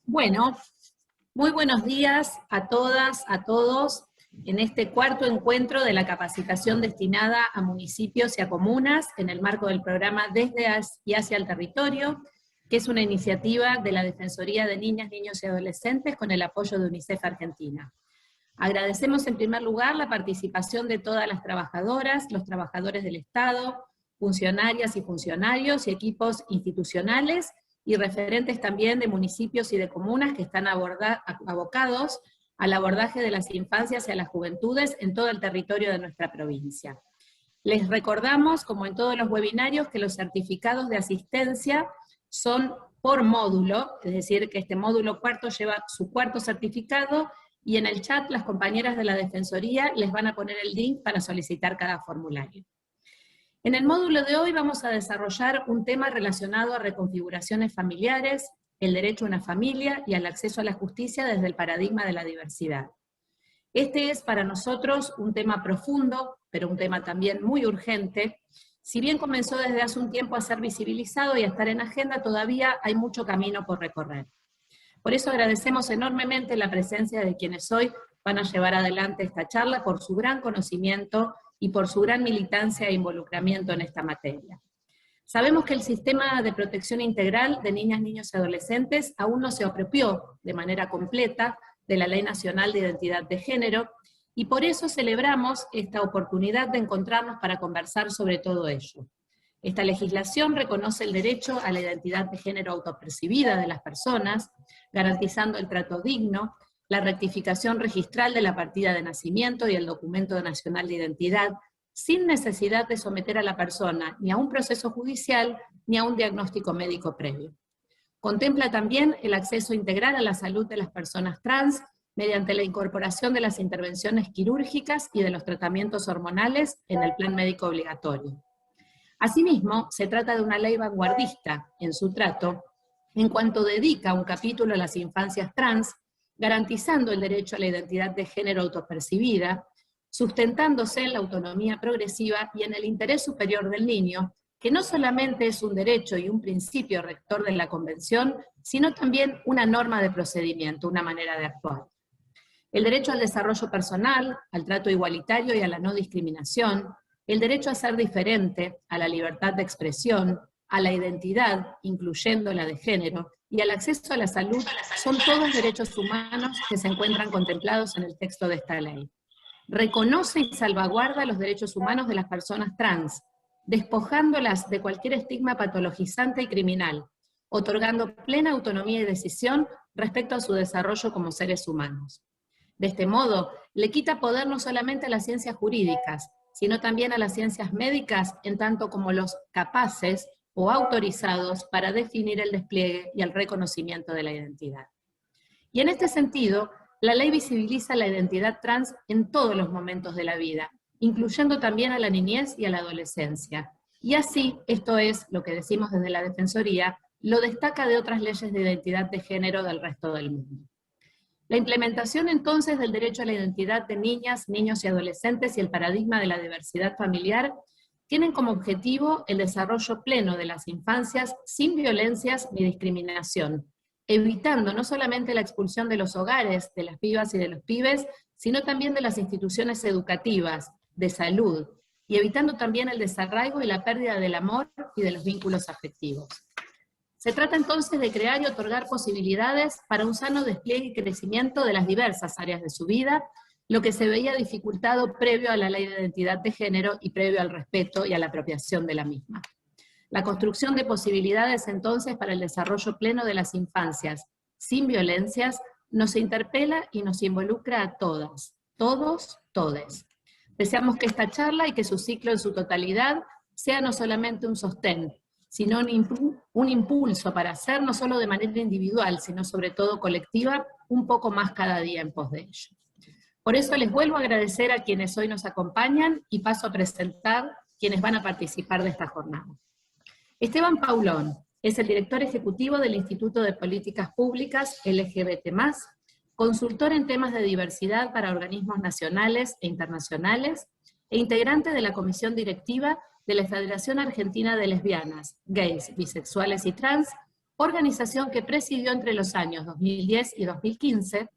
Bueno, muy buenos días a todas, a todos, en este cuarto encuentro de la capacitación destinada a municipios y a comunas en el marco del programa Desde y hacia el territorio, que es una iniciativa de la Defensoría de Niñas, Niños y Adolescentes con el apoyo de UNICEF Argentina. Agradecemos en primer lugar la participación de todas las trabajadoras, los trabajadores del Estado, funcionarias y funcionarios y equipos institucionales y referentes también de municipios y de comunas que están abocados al abordaje de las infancias y a las juventudes en todo el territorio de nuestra provincia. Les recordamos, como en todos los webinarios, que los certificados de asistencia son por módulo, es decir, que este módulo cuarto lleva su cuarto certificado, y en el chat las compañeras de la Defensoría les van a poner el link para solicitar cada formulario. En el módulo de hoy vamos a desarrollar un tema relacionado a reconfiguraciones familiares, el derecho a una familia y al acceso a la justicia desde el paradigma de la diversidad. Este es para nosotros un tema profundo, pero un tema también muy urgente. Si bien comenzó desde hace un tiempo a ser visibilizado y a estar en agenda, todavía hay mucho camino por recorrer. Por eso agradecemos enormemente la presencia de quienes hoy van a llevar adelante esta charla por su gran conocimiento y por su gran militancia e involucramiento en esta materia. Sabemos que el sistema de protección integral de niñas, niños y adolescentes aún no se apropió de manera completa de la Ley Nacional de Identidad de Género, y por eso celebramos esta oportunidad de encontrarnos para conversar sobre todo ello. Esta legislación reconoce el derecho a la identidad de género autopercibida de las personas, garantizando el trato digno, la rectificación registral de la partida de nacimiento y el documento nacional de identidad, sin necesidad de someter a la persona ni a un proceso judicial ni a un diagnóstico médico previo. Contempla también el acceso integral a la salud de las personas trans mediante la incorporación de las intervenciones quirúrgicas y de los tratamientos hormonales en el plan médico obligatorio. Asimismo, se trata de una ley vanguardista en su trato, en cuanto dedica un capítulo a las infancias trans, garantizando el derecho a la identidad de género autopercibida, sustentándose en la autonomía progresiva y en el interés superior del niño, que no solamente es un derecho y un principio rector de la Convención, sino también una norma de procedimiento, una manera de actuar. El derecho al desarrollo personal, al trato igualitario y a la no discriminación, el derecho a ser diferente, a la libertad de expresión, a la identidad, incluyendo la de género, y al acceso a la salud, son todos derechos humanos que se encuentran contemplados en el texto de esta ley. Reconoce y salvaguarda los derechos humanos de las personas trans, despojándolas de cualquier estigma patologizante y criminal, otorgando plena autonomía y decisión respecto a su desarrollo como seres humanos. De este modo, le quita poder no solamente a las ciencias jurídicas, sino también a las ciencias médicas, en tanto como los capaces o autorizados para definir el despliegue y el reconocimiento de la identidad. Y en este sentido, la ley visibiliza la identidad trans en todos los momentos de la vida, incluyendo también a la niñez y a la adolescencia. Y así, esto es lo que decimos desde la Defensoría, lo destaca de otras leyes de identidad de género del resto del mundo. La implementación entonces del derecho a la identidad de niñas, niños y adolescentes y el paradigma de la diversidad familiar tienen como objetivo el desarrollo pleno de las infancias sin violencias ni discriminación, evitando no solamente la expulsión de los hogares, de las pibas y de los pibes, sino también de las instituciones educativas, de salud, y evitando también el desarraigo y la pérdida del amor y de los vínculos afectivos. Se trata entonces de crear y otorgar posibilidades para un sano despliegue y crecimiento de las diversas áreas de su vida, lo que se veía dificultado previo a la ley de identidad de género y previo al respeto y a la apropiación de la misma. La construcción de posibilidades entonces para el desarrollo pleno de las infancias, sin violencias, nos interpela y nos involucra a todas, todos, todes. Deseamos que esta charla y que su ciclo en su totalidad sea no solamente un sostén, sino un impulso para hacer no solo de manera individual, sino sobre todo colectiva, un poco más cada día en pos de ello. Por eso les vuelvo a agradecer a quienes hoy nos acompañan y paso a presentar quienes van a participar de esta jornada. Esteban Paulón es el director ejecutivo del Instituto de Políticas Públicas LGBT+, consultor en temas de diversidad para organismos nacionales e internacionales, e integrante de la comisión directiva de la Federación Argentina de Lesbianas, Gays, Bisexuales y Trans, organización que presidió entre los años 2010 y 2015,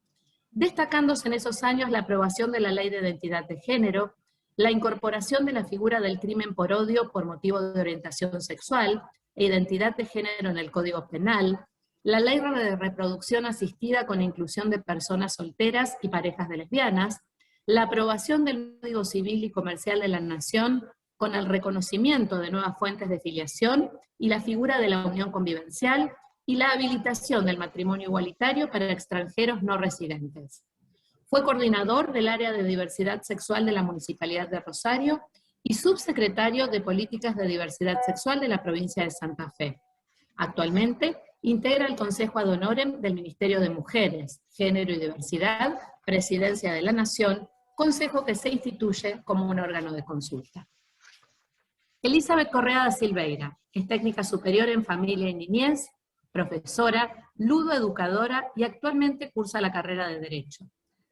destacándose en esos años la aprobación de la Ley de Identidad de Género, la incorporación de la figura del crimen por odio por motivo de orientación sexual e identidad de género en el Código Penal, la Ley de Reproducción Asistida con inclusión de personas solteras y parejas de lesbianas, la aprobación del Código Civil y Comercial de la Nación con el reconocimiento de nuevas fuentes de filiación y la figura de la unión convivencial, y la habilitación del matrimonio igualitario para extranjeros no residentes. Fue coordinador del área de diversidad sexual de la Municipalidad de Rosario y subsecretario de Políticas de Diversidad Sexual de la provincia de Santa Fe. Actualmente integra el Consejo ad honorem del Ministerio de Mujeres, Género y Diversidad, Presidencia de la Nación, consejo que se instituye como un órgano de consulta. Elizabeth Correa da Silveira es técnica superior en familia y niñez, profesora, ludoeducadora y actualmente cursa la carrera de Derecho.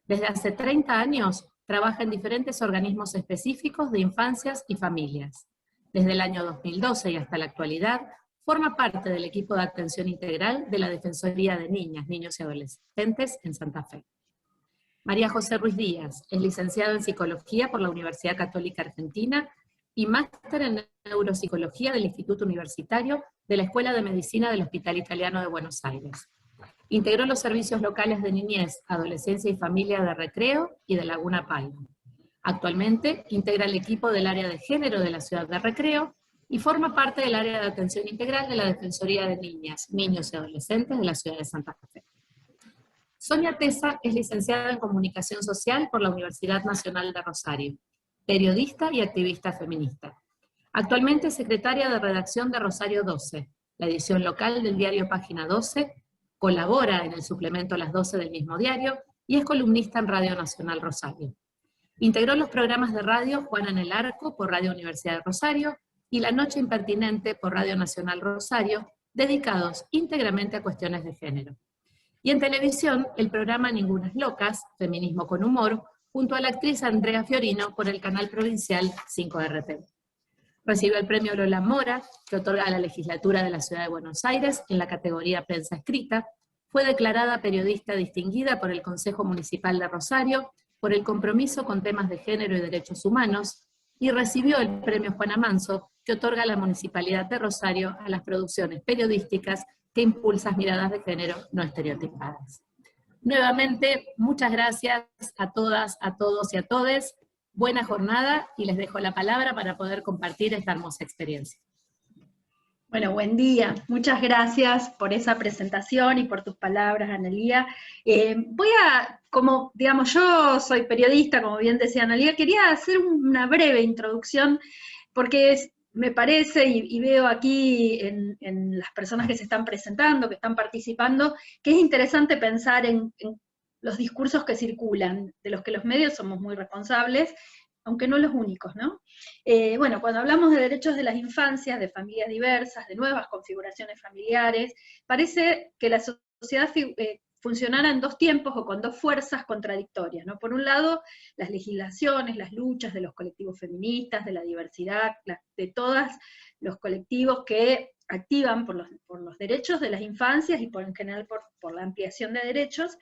Desde hace 30 años trabaja en diferentes organismos específicos de infancias y familias. Desde el año 2012 y hasta la actualidad, forma parte del equipo de atención integral de la Defensoría de Niñas, Niños y Adolescentes en Santa Fe. María José Ruiz Díaz es licenciada en Psicología por la Universidad Católica Argentina y máster en Neuropsicología del Instituto Universitario de la Escuela de Medicina del Hospital Italiano de Buenos Aires. Integró los servicios locales de niñez, adolescencia y familia de Recreo y de Laguna Palma. Actualmente integra el equipo del área de género de la ciudad de Recreo y forma parte del área de atención integral de la Defensoría de Niñas, Niños y Adolescentes de la ciudad de Santa Fe. Sonia Tesa es licenciada en Comunicación Social por la Universidad Nacional de Rosario, periodista y activista feminista. Actualmente es secretaria de redacción de Rosario 12, la edición local del diario Página 12, colabora en el suplemento Las 12 del mismo diario y es columnista en Radio Nacional Rosario. Integró los programas de radio Juana en el Arco por Radio Universidad de Rosario y La Noche Impertinente por Radio Nacional Rosario, dedicados íntegramente a cuestiones de género. Y en televisión, el programa Ningunas Locas, Feminismo con Humor, junto a la actriz Andrea Fiorino por el canal provincial 5RTV. Recibió el premio Lola Mora, que otorga la legislatura de la Ciudad de Buenos Aires en la categoría Prensa Escrita. Fue declarada periodista distinguida por el Consejo Municipal de Rosario por el compromiso con temas de género y derechos humanos, y recibió el premio Juana Manso, que otorga la Municipalidad de Rosario a las producciones periodísticas que impulsan miradas de género no estereotipadas. Nuevamente, muchas gracias a todas, a todos y a todes. Buena jornada y les dejo la palabra para poder compartir esta hermosa experiencia. Bueno, buen día. Muchas gracias por esa presentación y por tus palabras, Analía. Voy a, como digamos, yo soy periodista, como bien decía Analía, quería hacer una breve introducción porque me parece, y veo aquí en las personas que se están presentando, que están participando, que es interesante pensar en los discursos que circulan, de los que los medios somos muy responsables, aunque no los únicos, ¿no? Bueno, cuando hablamos de derechos de las infancias, de familias diversas, de nuevas configuraciones familiares, parece que la sociedad funcionara en dos tiempos o con dos fuerzas contradictorias, ¿no? Por un lado, las legislaciones, las luchas de los colectivos feministas, de la diversidad, de todos los colectivos que activan por los derechos de las infancias y en general por la ampliación de derechos,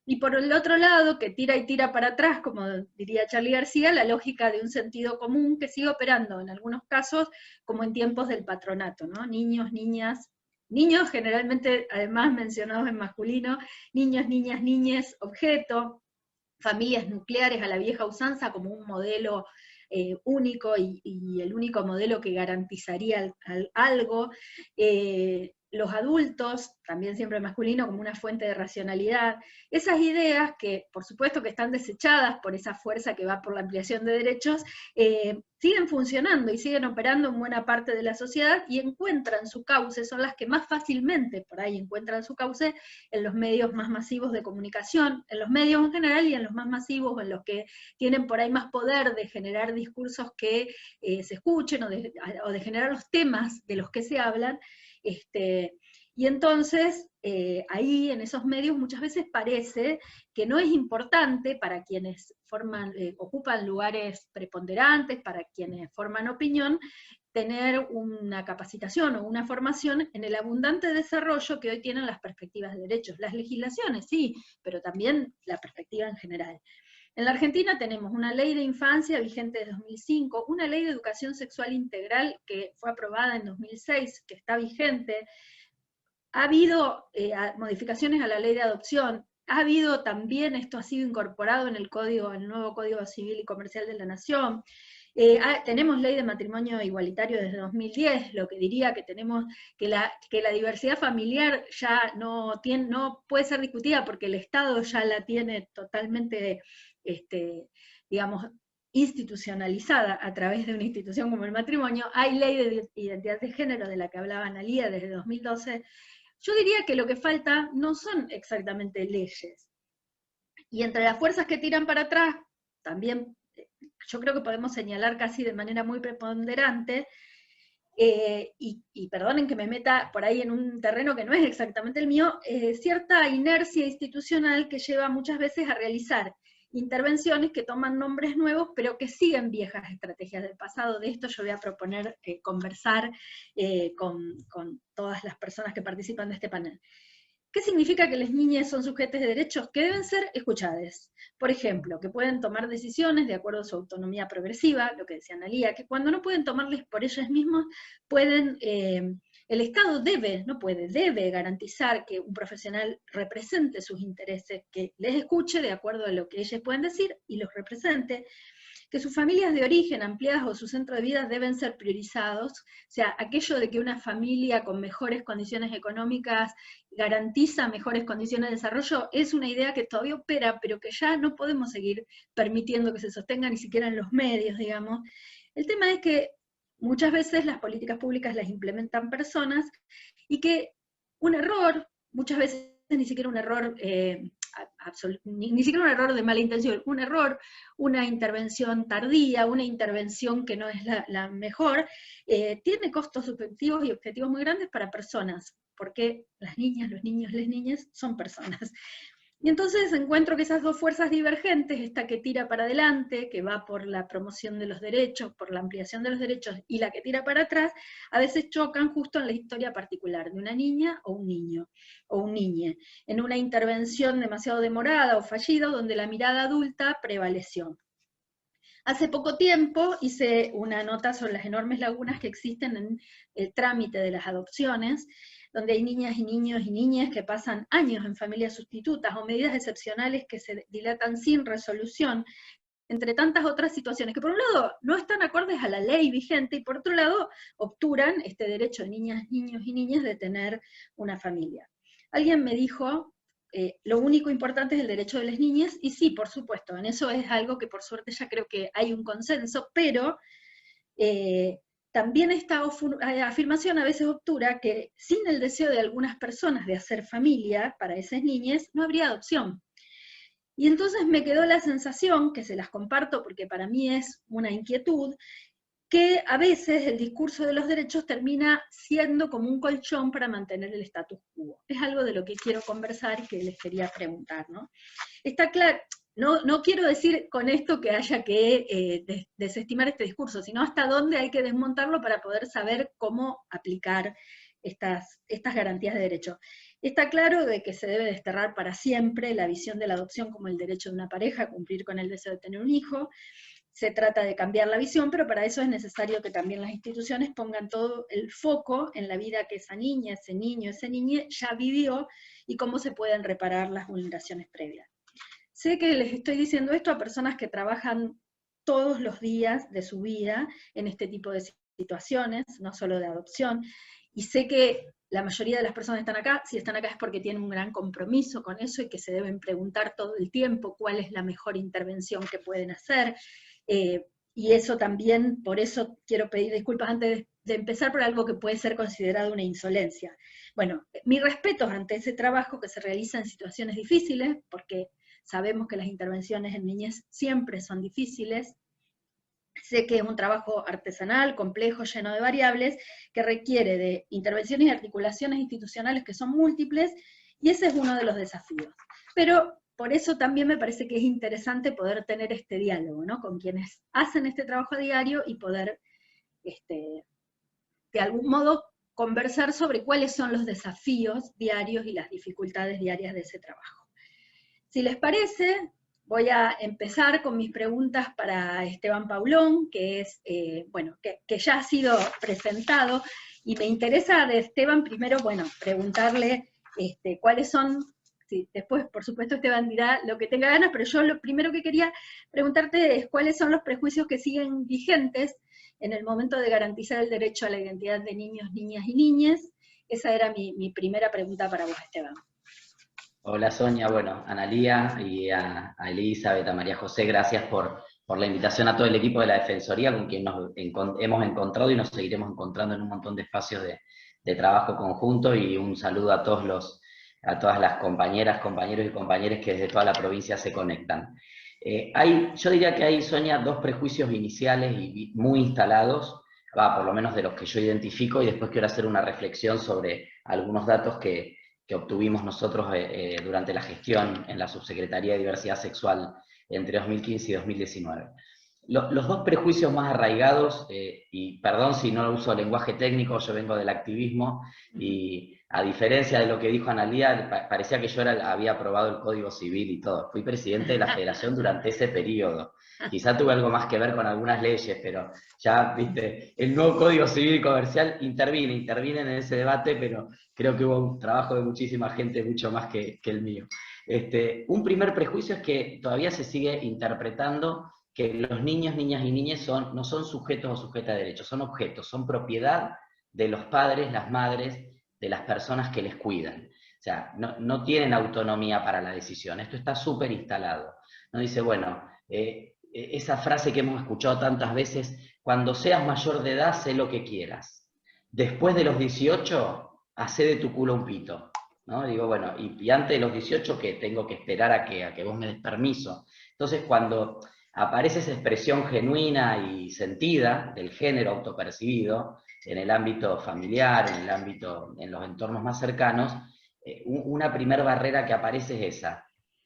y por el otro lado, que tira y tira para atrás, como diría Charly García, la lógica de un sentido común que sigue operando en algunos casos como en tiempos del patronato, ¿no? Niños, niñas, niños generalmente además mencionados en masculino, niños, niñas, niñes, objeto, familias nucleares a la vieja usanza como un modelo único y el único modelo que garantizaría algo, los adultos, también siempre masculino, como una fuente de racionalidad, esas ideas que por supuesto que están desechadas por esa fuerza que va por la ampliación de derechos, siguen funcionando y siguen operando en buena parte de la sociedad y encuentran su cauce, son las que más fácilmente por ahí encuentran su cauce en los medios más masivos de comunicación, en los medios en general y en los más masivos, en los que tienen por ahí más poder de generar discursos que se escuchen o de generar los temas de los que se hablan. Y entonces, ahí en esos medios muchas veces parece que no es importante para quienes ocupan lugares preponderantes, para quienes forman opinión, tener una capacitación o una formación en el abundante desarrollo que hoy tienen las perspectivas de derechos. Las legislaciones, sí, pero también la perspectiva en general. En la Argentina tenemos una ley de infancia vigente de 2005, una ley de educación sexual integral que fue aprobada en 2006, que está vigente. Ha habido modificaciones a la ley de adopción, ha habido también, esto ha sido incorporado en el nuevo Código Civil y Comercial de la Nación. Tenemos ley de matrimonio igualitario desde 2010, lo que diría que tenemos que la diversidad familiar ya no puede ser discutida porque el Estado ya la tiene totalmente, digamos, institucionalizada a través de una institución como el matrimonio. Hay ley de identidad de género de la que hablaba Analía desde 2012. Yo diría que lo que falta no son exactamente leyes. Y entre las fuerzas que tiran para atrás, también yo creo que podemos señalar casi de manera muy preponderante, y perdonen que me meta por ahí en un terreno que no es exactamente el mío, cierta inercia institucional que lleva muchas veces a realizar intervenciones que toman nombres nuevos, pero que siguen viejas estrategias del pasado. De esto yo voy a proponer conversar con todas las personas que participan de este panel. ¿Qué significa que las niñas son sujetos de derechos que deben ser escuchadas? Por ejemplo, que pueden tomar decisiones de acuerdo a su autonomía progresiva, lo que decía Analía, que cuando no pueden tomarles por ellas mismas, el Estado debe garantizar que un profesional represente sus intereses, que les escuche de acuerdo a lo que ellos pueden decir y los represente, que sus familias de origen ampliadas o su centro de vida deben ser priorizados, o sea, aquello de que una familia con mejores condiciones económicas garantiza mejores condiciones de desarrollo, es una idea que todavía opera, pero que ya no podemos seguir permitiendo que se sostenga ni siquiera en los medios, digamos. El tema es que muchas veces las políticas públicas las implementan personas, y que un error, muchas veces ni siquiera un error ni siquiera un error de mala intención, un error, una intervención tardía, una intervención que no es la mejor, tiene costos subjetivos y objetivos muy grandes para personas, porque las niñas, los niños, las niñas son personas. Y entonces encuentro que esas dos fuerzas divergentes, esta que tira para adelante, que va por la promoción de los derechos, por la ampliación de los derechos, y la que tira para atrás, a veces chocan justo en la historia particular de una niña o un niño, o un niñe, en una intervención demasiado demorada o fallida, donde la mirada adulta prevaleció. Hace poco tiempo hice una nota sobre las enormes lagunas que existen en el trámite de las adopciones, donde hay niñas y niños y niñas que pasan años en familias sustitutas o medidas excepcionales que se dilatan sin resolución, entre tantas otras situaciones que por un lado no están acordes a la ley vigente y por otro lado obturan este derecho de niñas, niños y niñas de tener una familia. Alguien me dijo, lo único importante es el derecho de las niñas, y sí, por supuesto, en eso es algo que por suerte ya creo que hay un consenso, pero también esta afirmación a veces obtura que sin el deseo de algunas personas de hacer familia para esas niñas, no habría adopción. Y entonces me quedó la sensación, que se las comparto porque para mí es una inquietud, que a veces el discurso de los derechos termina siendo como un colchón para mantener el status quo. Es algo de lo que quiero conversar y que les quería preguntar, ¿no? Está claro. No quiero decir con esto que haya que desestimar este discurso, sino hasta dónde hay que desmontarlo para poder saber cómo aplicar estas garantías de derecho. Está claro de que se debe desterrar para siempre la visión de la adopción como el derecho de una pareja a cumplir con el deseo de tener un hijo. Se trata de cambiar la visión, pero para eso es necesario que también las instituciones pongan todo el foco en la vida que esa niña, ese niño, esa niña ya vivió y cómo se pueden reparar las vulneraciones previas. Sé que les estoy diciendo esto a personas que trabajan todos los días de su vida en este tipo de situaciones, no solo de adopción, y sé que la mayoría de las personas que están acá, si están acá es porque tienen un gran compromiso con eso y que se deben preguntar todo el tiempo cuál es la mejor intervención que pueden hacer, y eso también, por eso quiero pedir disculpas antes de empezar por algo que puede ser considerado una insolencia. Bueno, mis respetos ante ese trabajo que se realiza en situaciones difíciles, porque sabemos que las intervenciones en niñez siempre son difíciles. Sé que es un trabajo artesanal, complejo, lleno de variables, que requiere de intervenciones y articulaciones institucionales que son múltiples, y ese es uno de los desafíos. Pero por eso también me parece que es interesante poder tener este diálogo, ¿no?, con quienes hacen este trabajo a diario y poder de algún modo, conversar sobre cuáles son los desafíos diarios y las dificultades diarias de ese trabajo. Si les parece, voy a empezar con mis preguntas para Esteban Paulón, que es, bueno, que ya ha sido presentado, y me interesa de Esteban primero, bueno, preguntarle cuáles son, sí, después por supuesto Esteban dirá lo que tenga ganas, pero yo lo primero que quería preguntarte es cuáles son los prejuicios que siguen vigentes en el momento de garantizar el derecho a la identidad de niños, niñas y niñas. Esa era mi primera pregunta para vos, Esteban. Hola Sonia, bueno, a Analía y a Elizabeth, a María José, gracias por la invitación a todo el equipo de la Defensoría, con quien nos hemos encontrado y nos seguiremos encontrando en un montón de espacios de trabajo conjunto, y un saludo a todas las compañeras, compañeros y compañeras que desde toda la provincia se conectan. Yo diría que hay, Sonia, dos prejuicios iniciales y muy instalados, por lo menos de los que yo identifico, y después quiero hacer una reflexión sobre algunos datos que obtuvimos nosotros durante la gestión en la Subsecretaría de Diversidad Sexual entre 2015 y 2019. Los dos prejuicios más arraigados, y perdón si no uso lenguaje técnico, yo vengo del activismo, y a diferencia de lo que dijo Analía, parecía que yo había aprobado el Código Civil y todo. Fui presidente de la Federación durante ese periodo. Quizá tuve algo más que ver con algunas leyes, pero ya, viste, el nuevo Código Civil y Comercial interviene en ese debate, pero creo que hubo un trabajo de muchísima gente, mucho más que el mío. Un primer prejuicio es que todavía se sigue interpretando que los niños, niñas y niñas no son sujetos o sujetas de derechos, son objetos, son propiedad de los padres, las madres, de las personas que les cuidan. O sea, no tienen autonomía para la decisión. Esto está súper instalado. ¿No? Dice, bueno, esa frase que hemos escuchado tantas veces, cuando seas mayor de edad, sé lo que quieras. Después de los 18, hacé de tu culo un pito. ¿No? Digo, bueno, y antes de los 18, ¿qué? Tengo que esperar a que vos me des permiso. Entonces, cuando aparece esa expresión genuina y sentida del género autopercibido en el ámbito familiar, en los entornos más cercanos, una primera barrera que aparece es esa.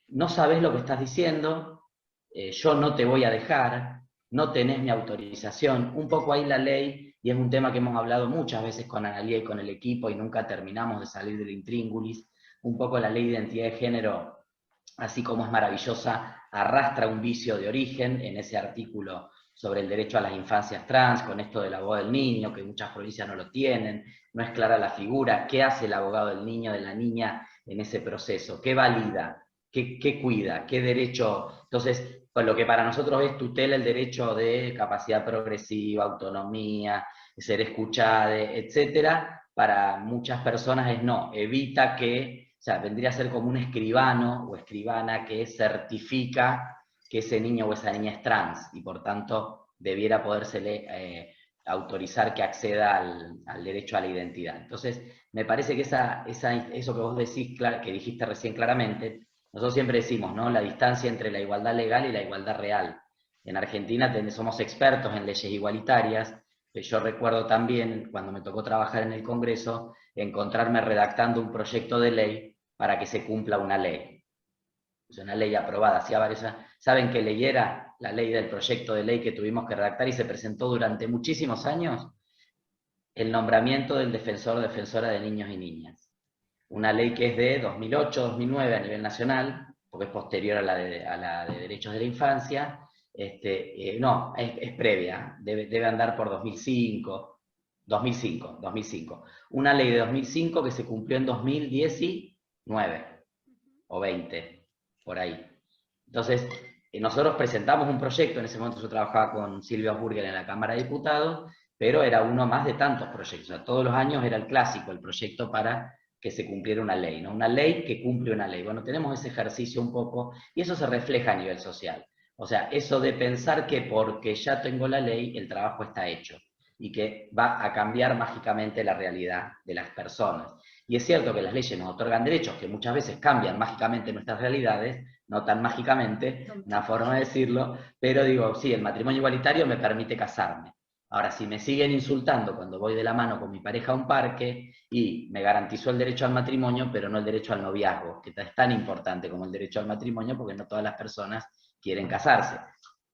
No sabés lo que estás diciendo, yo no te voy a dejar, no tenés mi autorización. Un poco ahí la ley, y es un tema que hemos hablado muchas veces con Analía y con el equipo y nunca terminamos de salir del intríngulis, un poco la ley de identidad de género, así como es maravillosa, arrastra un vicio de origen en ese artículo sobre el derecho a las infancias trans, con esto del abogado del niño, que muchas provincias no lo tienen, no es clara la figura, qué hace el abogado del niño, de la niña en ese proceso, qué valida, qué cuida, qué derecho. Entonces, con lo que para nosotros es tutela el derecho de capacidad progresiva, autonomía, ser escuchada, etcétera, para muchas personas es no, evita que, o sea, vendría a ser como un escribano o escribana que certifica que ese niño o esa niña es trans, y por tanto debiera podérsele autorizar que acceda al derecho a la identidad. Entonces, me parece que eso que vos decís, que dijiste recién claramente, nosotros siempre decimos, ¿no? La distancia entre la igualdad legal y la igualdad real. En Argentina somos expertos en leyes igualitarias. Yo recuerdo también, cuando me tocó trabajar en el Congreso, encontrarme redactando un proyecto de ley para que se cumpla una ley. Es una ley aprobada, hacía varios años. ¿Saben qué ley era? La ley del proyecto de ley que tuvimos que redactar y se presentó durante muchísimos años. El nombramiento del defensor o defensora de niños y niñas. Una ley que es de 2008-2009 a nivel nacional, porque es posterior a la de derechos de la infancia. No, es previa, debe andar por 2005. Una ley de 2005 que se cumplió en 2019 o 20, por ahí. Entonces, nosotros presentamos un proyecto, en ese momento yo trabajaba con Silvia Burger en la Cámara de Diputados, pero era uno más de tantos proyectos. O sea, todos los años era el clásico, el proyecto para que se cumpliera una ley, ¿no? Una ley que cumple una ley. Bueno, tenemos ese ejercicio un poco, y eso se refleja a nivel social. O sea, eso de pensar que porque ya tengo la ley, el trabajo está hecho, y que va a cambiar mágicamente la realidad de las personas. Y es cierto que las leyes nos otorgan derechos que muchas veces cambian mágicamente nuestras realidades, no tan mágicamente, una forma de decirlo, pero digo, sí, el matrimonio igualitario me permite casarme. Ahora, si me siguen insultando cuando voy de la mano con mi pareja a un parque, y me garantizó el derecho al matrimonio, pero no el derecho al noviazgo, que es tan importante como el derecho al matrimonio, porque no todas las personas quieren casarse.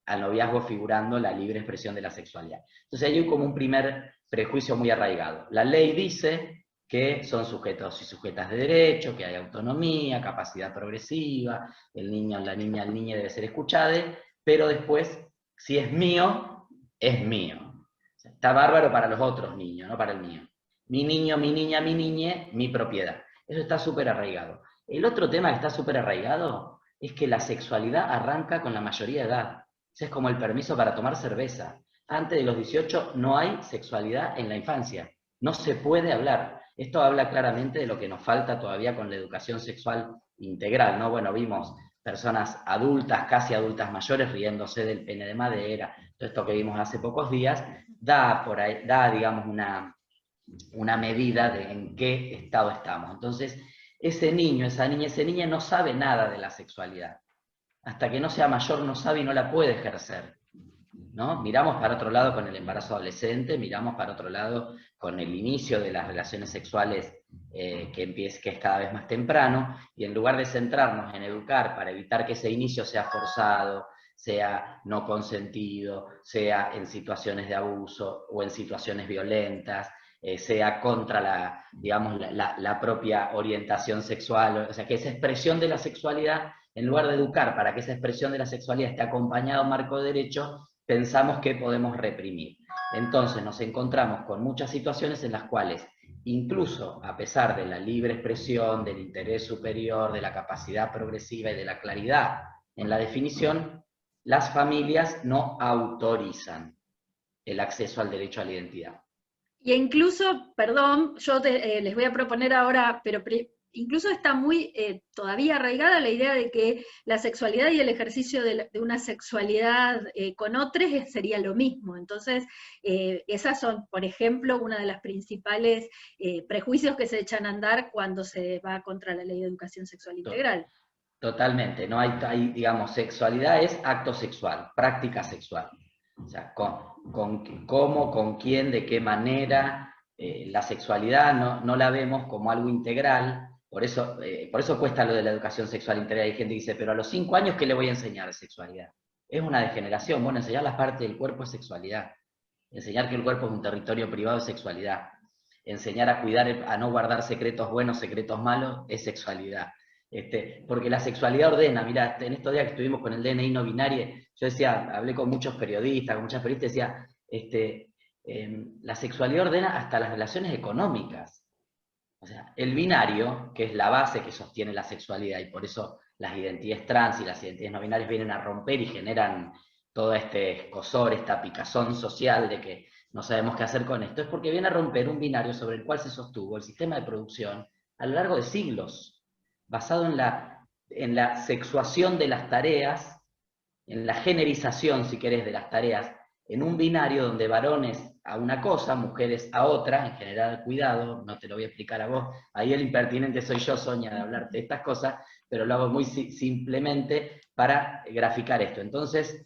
Al noviazgo figurando la libre expresión de la sexualidad. Entonces hay como un primer prejuicio muy arraigado. La ley dice que son sujetos y sujetas de derecho, que hay autonomía, capacidad progresiva, el niño, la niña, el niño debe ser escuchado, pero después, si es mío, es mío. O sea, está bárbaro para los otros niños, no para el mío. Mi niño, mi niña, mi niñe, mi propiedad. Eso está súper arraigado. El otro tema que está súper arraigado es que la sexualidad arranca con la mayoría de edad. Ese es como el permiso para tomar cerveza. Antes de los 18 no hay sexualidad en la infancia. No se puede hablar. Esto habla claramente de lo que nos falta todavía con la educación sexual integral, ¿no? Bueno, vimos personas adultas, casi adultas mayores, riéndose del pene de madera. Todo esto que vimos hace pocos días da, digamos, una medida de en qué estado estamos. Entonces, ese niño, esa niña no sabe nada de la sexualidad. Hasta que no sea mayor no sabe y no la puede ejercer, ¿no? Miramos para otro lado con el embarazo adolescente, miramos para otro lado con el inicio de las relaciones sexuales que es cada vez más temprano, y en lugar de centrarnos en educar para evitar que ese inicio sea forzado, sea no consentido, sea en situaciones de abuso o en situaciones violentas, sea contra la propia orientación sexual, o sea, que esa expresión de la sexualidad, en lugar de educar para que esa expresión de la sexualidad esté acompañada de un marco de derecho, pensamos que podemos reprimir. Entonces nos encontramos con muchas situaciones en las cuales, incluso a pesar de la libre expresión, del interés superior, de la capacidad progresiva y de la claridad en la definición, las familias no autorizan el acceso al derecho a la identidad. Y incluso, perdón, yo les voy a proponer ahora, pero incluso está muy todavía arraigada la idea de que la sexualidad y el ejercicio de una sexualidad con otros sería lo mismo. Entonces, esas son, por ejemplo, una de las principales prejuicios que se echan a andar cuando se va contra la Ley de Educación Sexual Integral. Totalmente, no hay, digamos, sexualidad es acto sexual, práctica sexual. O sea, cómo, con quién, de qué manera. La sexualidad no la vemos como algo integral, por eso cuesta lo de la educación sexual integral. Hay gente que dice, pero a los 5 años, ¿qué le voy a enseñar de sexualidad? Es una degeneración. Bueno, enseñar las partes del cuerpo es sexualidad. Enseñar que el cuerpo es un territorio privado es sexualidad. Enseñar a cuidar, a no guardar secretos buenos, secretos malos, es sexualidad. Porque la sexualidad ordena. Mirá, en estos días que estuvimos con el DNI no binario, yo decía, hablé con muchos periodistas, con muchas periodistas, decía, la sexualidad ordena hasta las relaciones económicas. O sea, el binario, que es la base que sostiene la sexualidad, y por eso las identidades trans y las identidades no binarias vienen a romper y generan todo este escozor, esta picazón social de que no sabemos qué hacer con esto, es porque viene a romper un binario sobre el cual se sostuvo el sistema de producción a lo largo de siglos, basado en la sexuación de las tareas, en la generización, si querés, de las tareas, en un binario donde varones a una cosa, mujeres a otra, en general cuidado, no te lo voy a explicar a vos, ahí el impertinente soy yo, Sonia, de hablarte de estas cosas, pero lo hago muy simplemente para graficar esto. Entonces,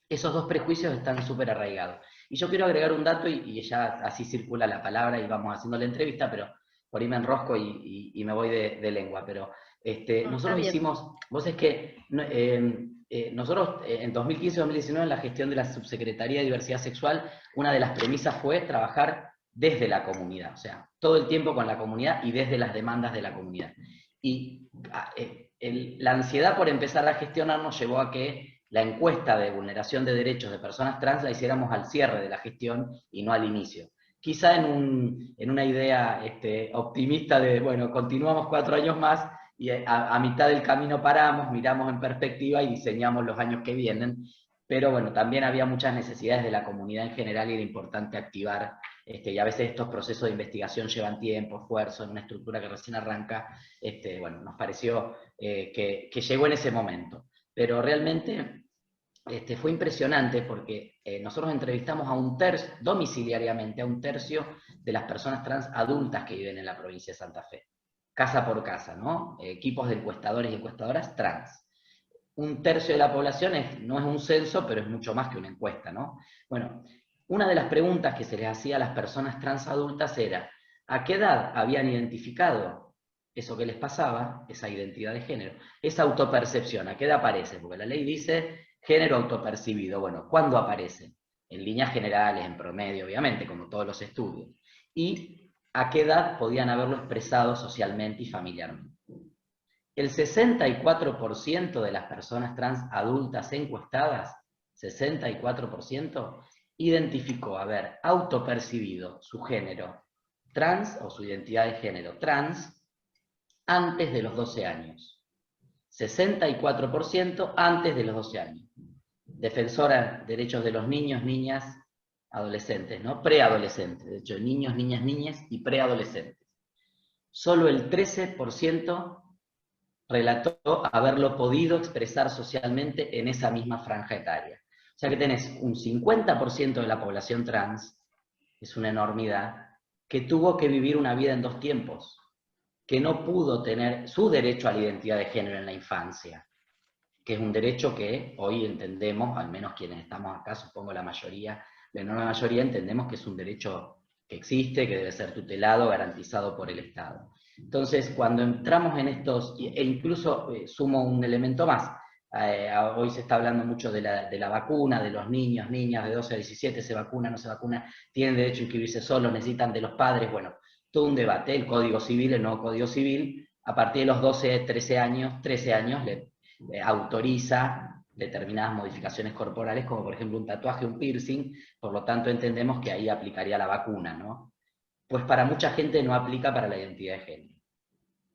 esos dos prejuicios están súper arraigados. Y yo quiero agregar un dato, y ya así circula la palabra y vamos haciendo la entrevista, pero por ahí me enrosco y me voy de lengua, pero nosotros hicimos, vos es que nosotros en 2015-2019 en la gestión de la Subsecretaría de Diversidad Sexual, una de las premisas fue trabajar desde la comunidad, o sea, todo el tiempo con la comunidad y desde las demandas de la comunidad. Y la ansiedad por empezar a gestionar nos llevó a que la encuesta de vulneración de derechos de personas trans la hiciéramos al cierre de la gestión y no al inicio. Quizá en una idea optimista de, bueno, continuamos 4 años más, y a mitad del camino paramos, miramos en perspectiva y diseñamos los años que vienen, pero bueno, también había muchas necesidades de la comunidad en general y era importante activar, y a veces estos procesos de investigación llevan tiempo, esfuerzo, en una estructura que recién arranca, bueno, nos pareció que llegó en ese momento. Pero realmente fue impresionante porque nosotros entrevistamos a domiciliariamente a un tercio de las personas trans adultas que viven en la provincia de Santa Fe. Casa por casa, ¿no? Equipos de encuestadores y encuestadoras trans. Un tercio de la población no es un censo, pero es mucho más que una encuesta, ¿no? Bueno, una de las preguntas que se les hacía a las personas trans adultas era, ¿a qué edad habían identificado eso que les pasaba, esa identidad de género? Esa autopercepción, ¿a qué edad aparece? Porque la ley dice género autopercibido. Bueno, ¿cuándo aparece? en líneas generales, en promedio, obviamente, como todos los estudios, y a qué edad podían haberlo expresado socialmente y familiarmente. El 64% de las personas trans adultas encuestadas, 64%, identificó haber autopercibido su género trans o su identidad de género trans antes de los 12 años. 64% antes de los 12 años. Defensora de derechos de los niños, niñas, adolescentes, ¿no? Preadolescentes, de hecho, niños, niñas, niñas y preadolescentes. Solo el 13% relató haberlo podido expresar socialmente en esa misma franja etaria. O sea que tenés un 50% de la población trans, es una enormidad, que tuvo que vivir una vida en dos tiempos, que no pudo tener su derecho a la identidad de género en la infancia, que es un derecho que hoy entendemos, al menos quienes estamos acá, supongo la mayoría, la enorme mayoría entendemos que es un derecho que existe, que debe ser tutelado, garantizado por el Estado. Entonces, cuando entramos en estos, e incluso sumo un elemento más, hoy se está hablando mucho de la vacuna, de los niños, niñas de 12 a 17, se vacuna, no se vacuna, tienen derecho a inscribirse solos, necesitan de los padres, bueno, todo un debate, el Código Civil, el nuevo Código Civil, a partir de los 12, 13 años le autoriza determinadas modificaciones corporales, como por ejemplo un tatuaje, un piercing, por lo tanto entendemos que ahí aplicaría la vacuna, ¿no? Pues para mucha gente no aplica para la identidad de género.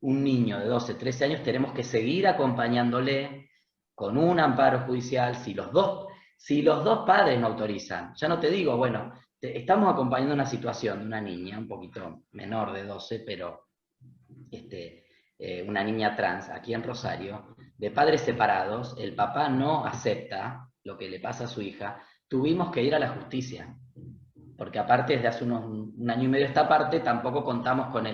Un niño de 12, 13 años tenemos que seguir acompañándole con un amparo judicial si los dos padres no autorizan. Ya no te digo, bueno, estamos acompañando una situación de una niña, un poquito menor de 12, pero una niña trans, aquí en Rosario, de padres separados, el papá no acepta lo que le pasa a su hija, tuvimos que ir a la justicia. Porque aparte desde hace un año y medio esta parte, tampoco contamos con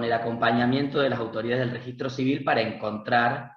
el acompañamiento de las autoridades del registro civil para encontrar,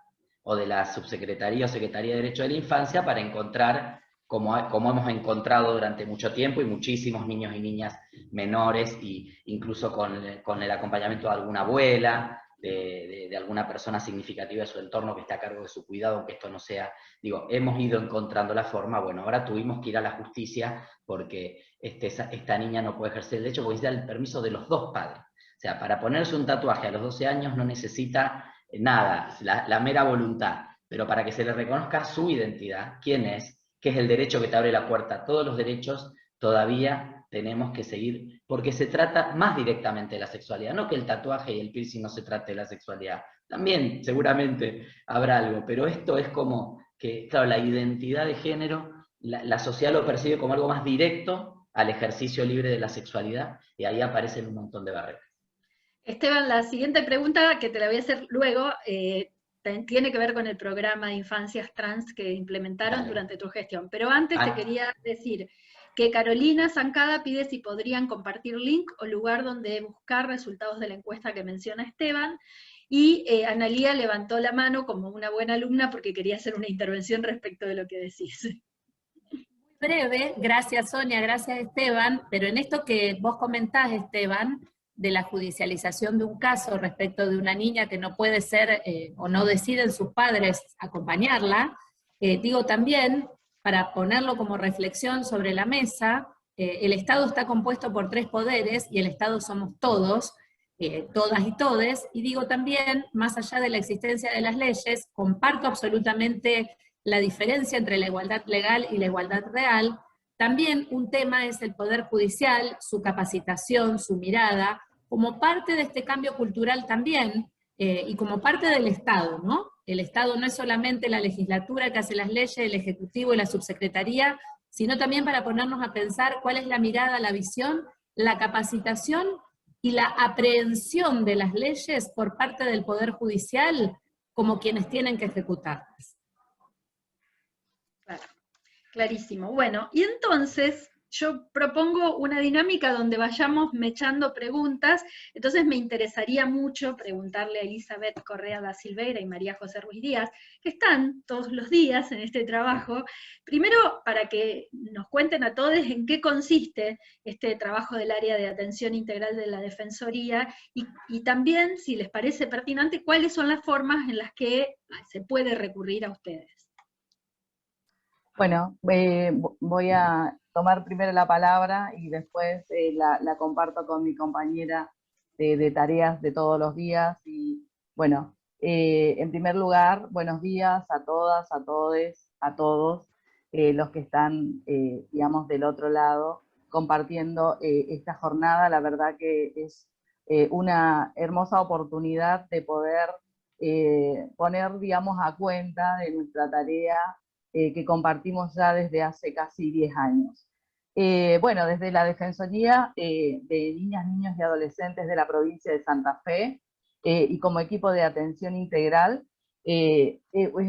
o de la subsecretaría o secretaría de Derecho de la Infancia, para encontrar, como hemos encontrado durante mucho tiempo, y muchísimos niños y niñas menores, e incluso con el acompañamiento de alguna abuela, de alguna persona significativa de su entorno que está a cargo de su cuidado, aunque esto no sea, digo, hemos ido encontrando la forma. Bueno, ahora tuvimos que ir a la justicia porque esta niña no puede ejercer el derecho porque necesita el permiso de los dos padres. O sea, para ponerse un tatuaje a los 12 años no necesita nada, la mera voluntad, pero para que se le reconozca su identidad, quién es, que es el derecho que te abre la puerta, todos los derechos todavía tenemos que seguir, porque se trata más directamente de la sexualidad, no que el tatuaje y el piercing no se trate de la sexualidad, también seguramente habrá algo, pero esto es como que, claro, la identidad de género, la sociedad lo percibe como algo más directo al ejercicio libre de la sexualidad, y ahí aparecen un montón de barreras. Esteban, la siguiente pregunta, que te la voy a hacer luego, tiene que ver con el programa de infancias trans que implementaron durante tu gestión. Pero antes te quería decir que Carolina Zancada pide si podrían compartir link o lugar donde buscar resultados de la encuesta que menciona Esteban, y Analía levantó la mano como una buena alumna porque quería hacer una intervención respecto de lo que decís. Breve, gracias Sonia, gracias Esteban, pero en esto que vos comentás, Esteban, de la judicialización de un caso respecto de una niña que no puede ser o no deciden sus padres acompañarla, digo también, para ponerlo como reflexión sobre la mesa, el Estado está compuesto por 3 poderes y el Estado somos todos, todas y todes, y digo también, más allá de la existencia de las leyes, comparto absolutamente la diferencia entre la igualdad legal y la igualdad real. También un tema es el Poder Judicial, su capacitación, su mirada, como parte de este cambio cultural también, y como parte del Estado, ¿no? El Estado no es solamente la legislatura que hace las leyes, el Ejecutivo y la Subsecretaría, sino también para ponernos a pensar cuál es la mirada, la visión, la capacitación y la aprehensión de las leyes por parte del Poder Judicial como quienes tienen que ejecutarlas. Claro, clarísimo. Bueno, y entonces yo propongo una dinámica donde vayamos mechando preguntas, entonces me interesaría mucho preguntarle a Elizabeth Correa da Silveira y María José Ruiz Díaz, que están todos los días en este trabajo, primero para que nos cuenten a todos en qué consiste este trabajo del área de atención integral de la Defensoría, y también, si les parece pertinente, cuáles son las formas en las que se puede recurrir a ustedes. Bueno, voy a tomar primero la palabra y después la comparto con mi compañera de tareas de todos los días. Y bueno, en primer lugar, buenos días a todas, a todes, a todos los que están, digamos, del otro lado, compartiendo esta jornada. La verdad que es una hermosa oportunidad de poder poner, digamos, a cuenta de nuestra tarea que compartimos ya desde hace casi 10 años. Bueno, desde la Defensoría de Niñas, Niños y Adolescentes de la provincia de Santa Fe, y como equipo de atención integral, es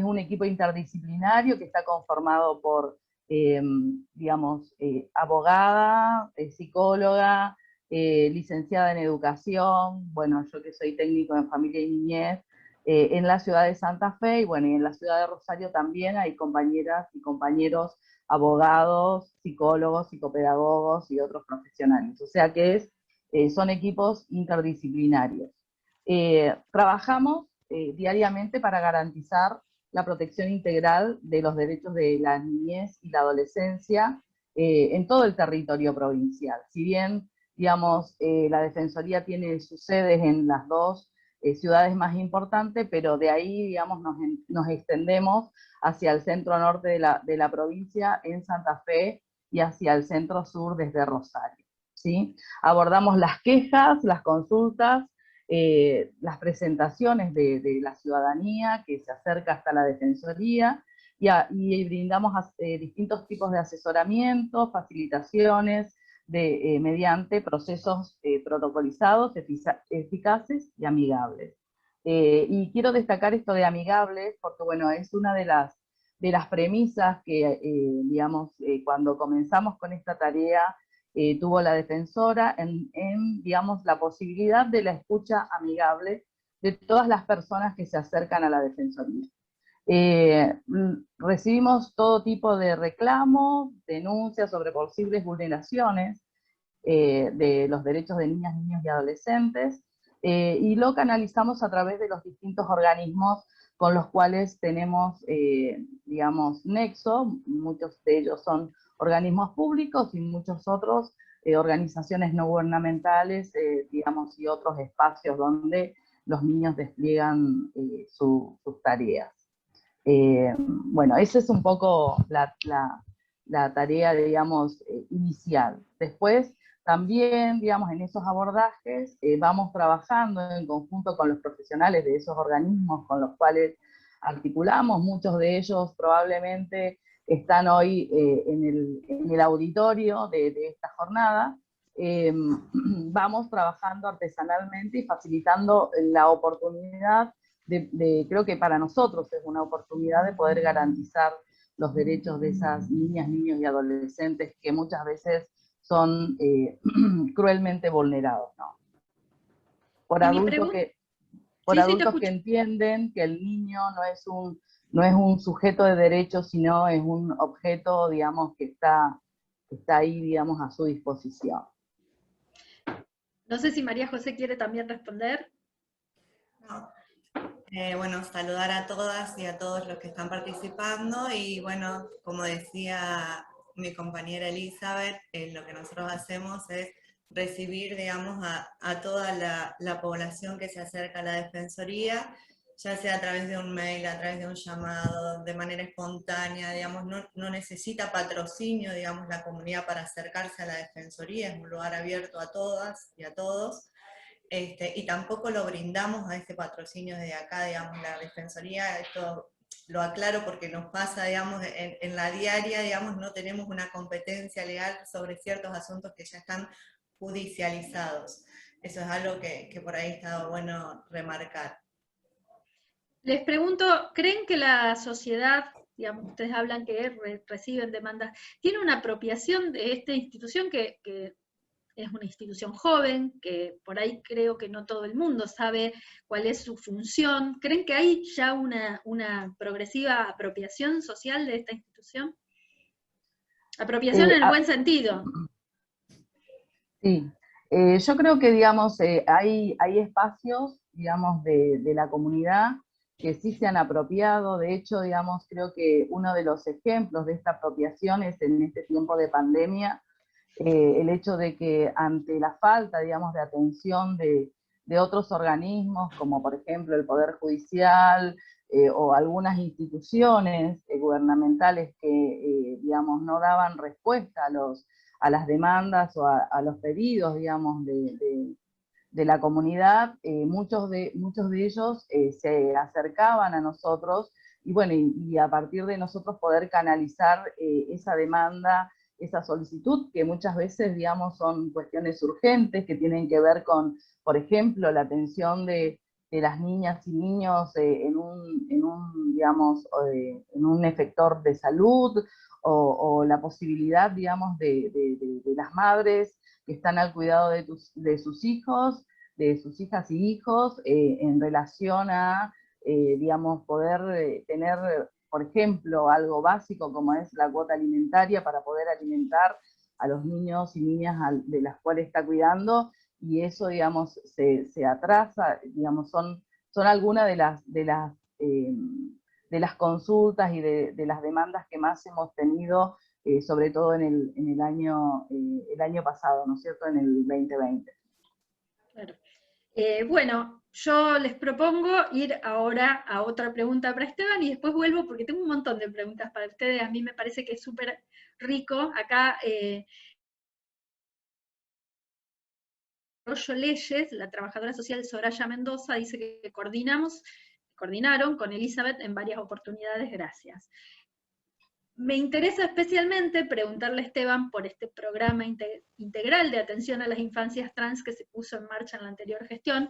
un equipo interdisciplinario que está conformado por, digamos, abogada, psicóloga, licenciada en educación, bueno, yo que soy técnico en familia y niñez, en la ciudad de Santa Fe, y bueno, y en la ciudad de Rosario también hay compañeras y compañeros abogados, psicólogos, psicopedagogos y otros profesionales. O sea que son equipos interdisciplinarios. Trabajamos diariamente para garantizar la protección integral de los derechos de la niñez y la adolescencia en todo el territorio provincial. Si bien, digamos, la Defensoría tiene sus sedes en las dos ciudades más importantes, pero de ahí, digamos, nos extendemos hacia el centro norte de la provincia en Santa Fe y hacia el centro sur desde Rosario, ¿sí? Abordamos las quejas, las consultas, las presentaciones de la ciudadanía que se acerca hasta la Defensoría, y brindamos distintos tipos de asesoramiento, facilitaciones, mediante procesos protocolizados, eficaces y amigables. Y quiero destacar esto de amigables porque, bueno, es una de las premisas que, digamos, cuando comenzamos con esta tarea, tuvo la defensora digamos, la posibilidad de la escucha amigable de todas las personas que se acercan a la Defensoría. Recibimos todo tipo de reclamos, denuncias sobre posibles vulneraciones de los derechos de niñas, niños y adolescentes, y lo canalizamos a través de los distintos organismos con los cuales tenemos, digamos, nexo. Muchos de ellos son organismos públicos y muchos otros organizaciones no gubernamentales, digamos, y otros espacios donde los niños despliegan sus tareas. Bueno, esa es un poco la tarea, digamos, inicial. Después, también, digamos, en esos abordajes vamos trabajando en conjunto con los profesionales de esos organismos con los cuales articulamos. Muchos de ellos probablemente están hoy en el auditorio de esta jornada. Vamos trabajando artesanalmente y facilitando la oportunidad creo que para nosotros es una oportunidad de poder garantizar los derechos de esas niñas, niños y adolescentes que muchas veces son cruelmente vulnerados, ¿no? Por adultos que entienden que el niño no es un sujeto de derechos, sino es un objeto, digamos, que está ahí, digamos, a su disposición. No sé si María José quiere también responder. No. Bueno, saludar a todas y a todos los que están participando, y bueno, como decía mi compañera Elizabeth, lo que nosotros hacemos es recibir, digamos, a toda la población que se acerca a la Defensoría, ya sea a través de un mail, a través de un llamado, de manera espontánea, digamos, no necesita patrocinio, digamos, la comunidad para acercarse a la Defensoría, es un lugar abierto a todas y a todos. Y tampoco lo brindamos a este patrocinio desde acá, digamos, la Defensoría. Esto lo aclaro porque nos pasa, digamos, en la diaria, digamos, no tenemos una competencia legal sobre ciertos asuntos que ya están judicializados. Eso es algo que por ahí está bueno remarcar. Les pregunto, ¿creen que la sociedad, digamos, ustedes hablan que reciben demandas, tiene una apropiación de esta institución que es una institución joven, que por ahí creo que no todo el mundo sabe cuál es su función? ¿Creen que hay ya una progresiva apropiación social de esta institución? Apropiación en el buen sentido. Sí, yo creo que, digamos, hay espacios, digamos, de la comunidad que sí se han apropiado. De hecho, digamos, creo que uno de los ejemplos de esta apropiación es en este tiempo de pandemia, el hecho de que ante la falta, digamos, de atención de otros organismos, como por ejemplo el Poder Judicial, o algunas instituciones gubernamentales que, digamos, no daban respuesta a las demandas o a los pedidos, digamos, de la comunidad, muchos de ellos se acercaban a nosotros, y bueno, y a partir de nosotros poder canalizar esa demanda, esa solicitud, que muchas veces, digamos, son cuestiones urgentes que tienen que ver con, por ejemplo, la atención de las niñas y niños digamos, en un efector de salud, o la posibilidad, digamos, de las madres que están al cuidado de sus hijos, de sus hijas y hijos, en relación a, digamos, poder tener, por ejemplo, algo básico como es la cuota alimentaria para poder alimentar a los niños y niñas de las cuales está cuidando, y eso, digamos, se atrasa, digamos, son algunas de las consultas y de las demandas que más hemos tenido, sobre todo en el año pasado, ¿no es cierto?, en el 2020. Claro. Bueno, yo les propongo ir ahora a otra pregunta para Esteban y después vuelvo porque tengo un montón de preguntas para ustedes. A mí me parece que es súper rico. Acá Arroyo Leyes, la trabajadora social Soraya Mendoza, dice que coordinaron con Elizabeth en varias oportunidades, gracias. Me interesa especialmente preguntarle a Esteban por este programa integral de atención a las infancias trans que se puso en marcha en la anterior gestión,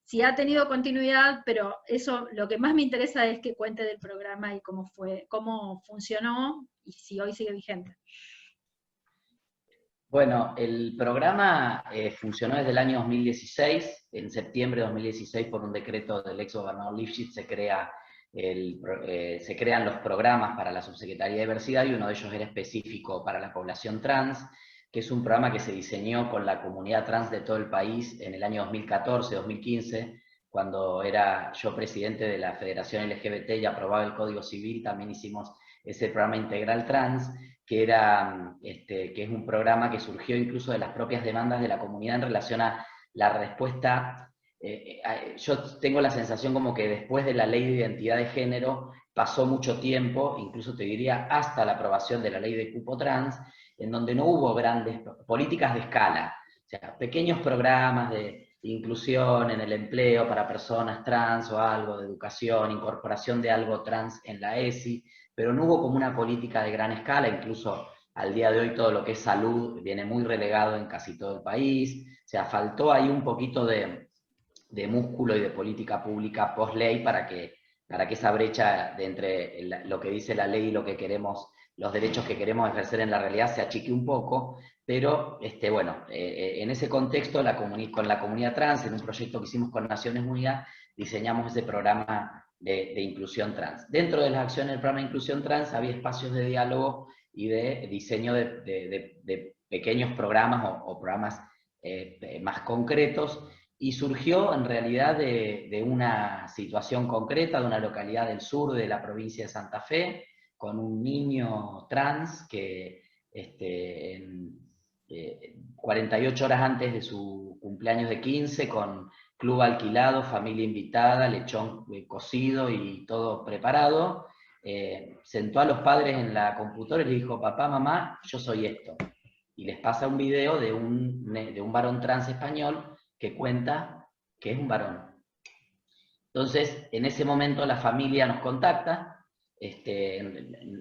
si ha tenido continuidad, pero eso, lo que más me interesa es que cuente del programa y cómo funcionó, y si hoy sigue vigente. Bueno, el programa funcionó desde el año 2016, en septiembre de 2016 por un decreto del ex gobernador Lifshitz se crean los programas para la Subsecretaría de Diversidad, y uno de ellos era específico para la población trans, que es un programa que se diseñó con la comunidad trans de todo el país en el año 2014-2015, cuando era yo presidente de la Federación LGBT y aprobaba el Código Civil. También hicimos ese programa integral trans, que es un programa que surgió incluso de las propias demandas de la comunidad en relación a la respuesta. Yo tengo la sensación como que después de la ley de identidad de género pasó mucho tiempo, incluso te diría hasta la aprobación de la ley de cupo trans, en donde no hubo grandes políticas de escala, o sea, pequeños programas de inclusión en el empleo para personas trans o algo, de educación, incorporación de algo trans en la ESI, pero no hubo como una política de gran escala. Incluso al día de hoy todo lo que es salud viene muy relegado en casi todo el país, o sea, faltó ahí un poquito de músculo y de política pública post-ley para que esa brecha de entre lo que dice la ley y lo que queremos, los derechos que queremos ejercer en la realidad, se achique un poco. Pero bueno, en ese contexto, con la comunidad trans, en un proyecto que hicimos con Naciones Unidas, diseñamos ese programa de inclusión trans. Dentro de las acciones del programa de inclusión trans había espacios de diálogo y de diseño de pequeños programas o programas más concretos, y surgió en realidad de una situación concreta, de una localidad del sur de la provincia de Santa Fe, con un niño trans que 48 horas antes de su cumpleaños de 15, con club alquilado, familia invitada, lechón cocido y todo preparado, sentó a los padres en la computadora y les dijo: papá, mamá, yo soy esto. Y les pasa un video de un varón trans español que cuenta que es un varón. Entonces, en ese momento la familia nos contacta,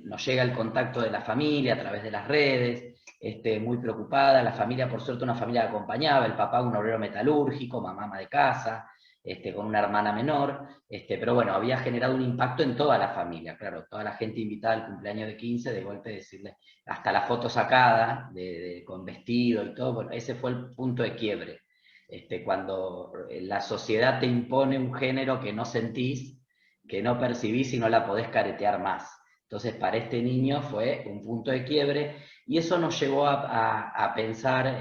nos llega el contacto de la familia a través de las redes, muy preocupada. La familia, por suerte, una familia que acompañaba, el papá un obrero metalúrgico, mamá ama de casa, con una hermana menor, pero bueno, había generado un impacto en toda la familia, claro, toda la gente invitada al cumpleaños de 15, de golpe decirle, hasta la foto sacada, con vestido y todo. Bueno, ese fue el punto de quiebre. Cuando la sociedad te impone un género que no sentís, que no percibís y no la podés caretear más. Entonces, para este niño fue un punto de quiebre, y eso nos llevó a pensar,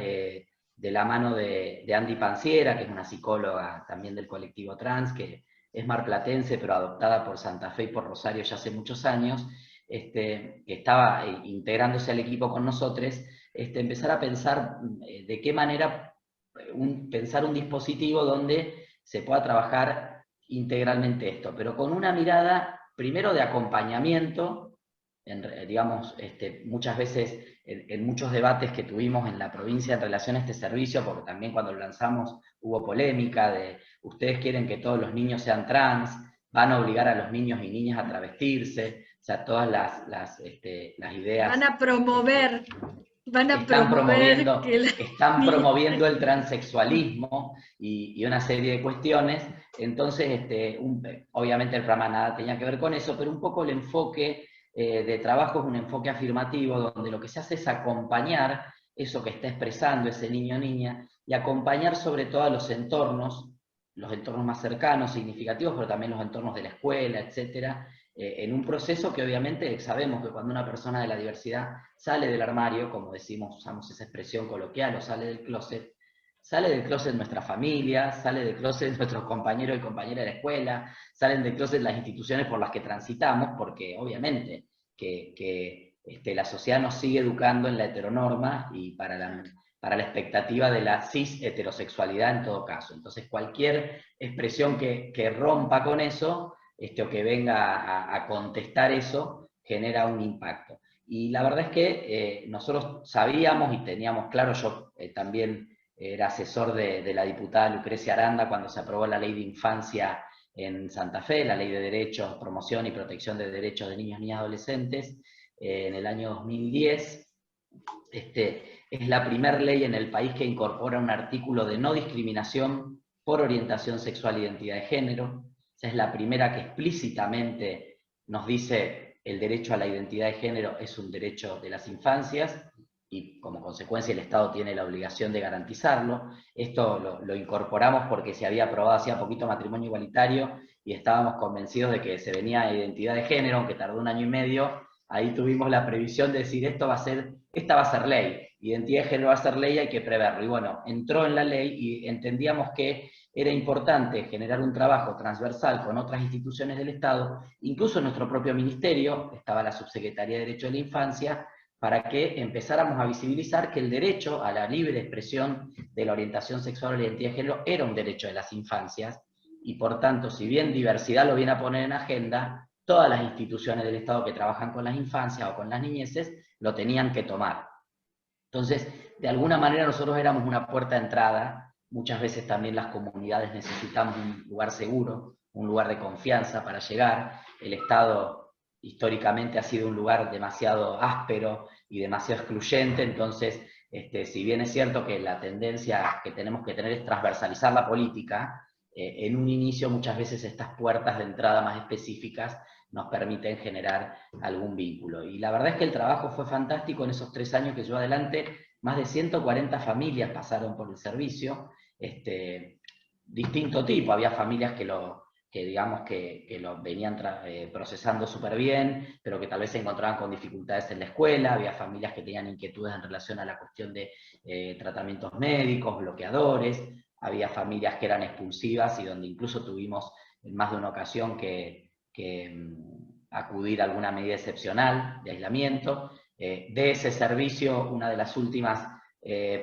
de la mano de Andy Panciera, que es una psicóloga también del colectivo trans, que es marplatense, pero adoptada por Santa Fe y por Rosario ya hace muchos años, que estaba integrándose al equipo con nosotros, empezar a pensar de qué manera pensar un dispositivo donde se pueda trabajar integralmente esto, pero con una mirada primero de acompañamiento, digamos, muchas veces en muchos debates que tuvimos en la provincia en relación a este servicio, porque también cuando lo lanzamos hubo polémica de ustedes quieren que todos los niños sean trans, van a obligar a los niños y niñas a travestirse, o sea, todas las ideas... Van a promover... Están promoviendo el transexualismo y una serie de cuestiones. Entonces, obviamente el programa nada tenía que ver con eso, pero un poco el enfoque de trabajo es un enfoque afirmativo, donde lo que se hace es acompañar eso que está expresando ese niño o niña, y acompañar sobre todo a los entornos más cercanos, significativos, pero también los entornos de la escuela, etcétera, en un proceso que obviamente sabemos que cuando una persona de la diversidad sale del armario, como decimos, usamos esa expresión coloquial, o sale del closet nuestra familia, sale del closet nuestros compañeros y compañeras de la escuela, salen del closet las instituciones por las que transitamos, porque obviamente que la sociedad nos sigue educando en la heteronorma y para la expectativa de la cis heterosexualidad en todo caso. Entonces cualquier expresión que rompa con eso, o que venga a contestar eso, genera un impacto. Y la verdad es que nosotros sabíamos y teníamos claro, yo también era asesor de la diputada Lucrecia Aranda cuando se aprobó la ley de infancia en Santa Fe, la ley de derechos, promoción y protección de derechos de niños, niñas y adolescentes, en el año 2010. Es la primera ley en el país que incorpora un artículo de no discriminación por orientación sexual e identidad de género. Esa es la primera que explícitamente nos dice el derecho a la identidad de género es un derecho de las infancias, y como consecuencia el Estado tiene la obligación de garantizarlo. Esto lo incorporamos porque se había aprobado hacía poquito matrimonio igualitario, y estábamos convencidos de que se venía a identidad de género, aunque tardó 1 año y medio. Ahí tuvimos la previsión de decir, esta va a ser ley, identidad de género va a ser ley, hay que preverlo. Y bueno, entró en la ley y entendíamos que era importante generar un trabajo transversal con otras instituciones del Estado, incluso en nuestro propio ministerio, estaba la Subsecretaría de Derecho de la Infancia, para que empezáramos a visibilizar que el derecho a la libre expresión de la orientación sexual o la identidad de género era un derecho de las infancias, y por tanto, si bien diversidad lo viene a poner en agenda, todas las instituciones del Estado que trabajan con las infancias o con las niñeces lo tenían que tomar. Entonces, de alguna manera nosotros éramos una puerta de entrada. Muchas veces también las comunidades necesitamos un lugar seguro, un lugar de confianza para llegar. El Estado históricamente ha sido un lugar demasiado áspero y demasiado excluyente, entonces, si bien es cierto que la tendencia que tenemos que tener es transversalizar la política, en un inicio muchas veces estas puertas de entrada más específicas nos permiten generar algún vínculo. Y la verdad es que el trabajo fue fantástico. En esos 3 años que llevo adelante, más de 140 familias pasaron por el servicio, distinto tipo. Había familias que lo venían procesando súper bien, pero que tal vez se encontraban con dificultades en la escuela. Había familias que tenían inquietudes en relación a la cuestión de tratamientos médicos, bloqueadores. Había familias que eran expulsivas y donde incluso tuvimos en más de una ocasión que acudir a alguna medida excepcional de aislamiento. De ese servicio, una de las últimas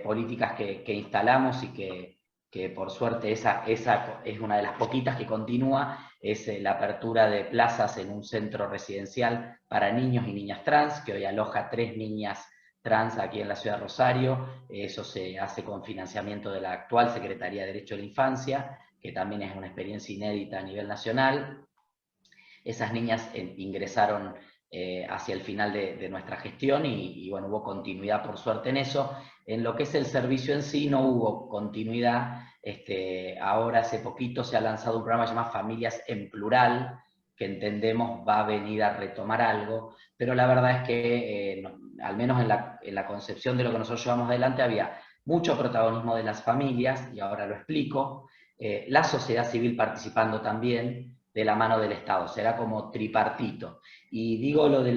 políticas que instalamos y que por suerte esa es una de las poquitas que continúa, es la apertura de plazas en un centro residencial para niños y niñas trans, que hoy aloja 3 niñas trans aquí en la ciudad de Rosario. Eso se hace con financiamiento de la actual Secretaría de Derecho de la Infancia, que también es una experiencia inédita a nivel nacional. Esas niñas ingresaron hacia el final de nuestra gestión y bueno, hubo continuidad por suerte en eso. En lo que es el servicio en sí no hubo continuidad. Ahora hace poquito se ha lanzado un programa llamado Familias en Plural, que entendemos va a venir a retomar algo, pero la verdad es que, al menos en la concepción de lo que nosotros llevamos adelante, había mucho protagonismo de las familias, y ahora lo explico, la sociedad civil participando también, de la mano del Estado, será como tripartito. Y digo lo de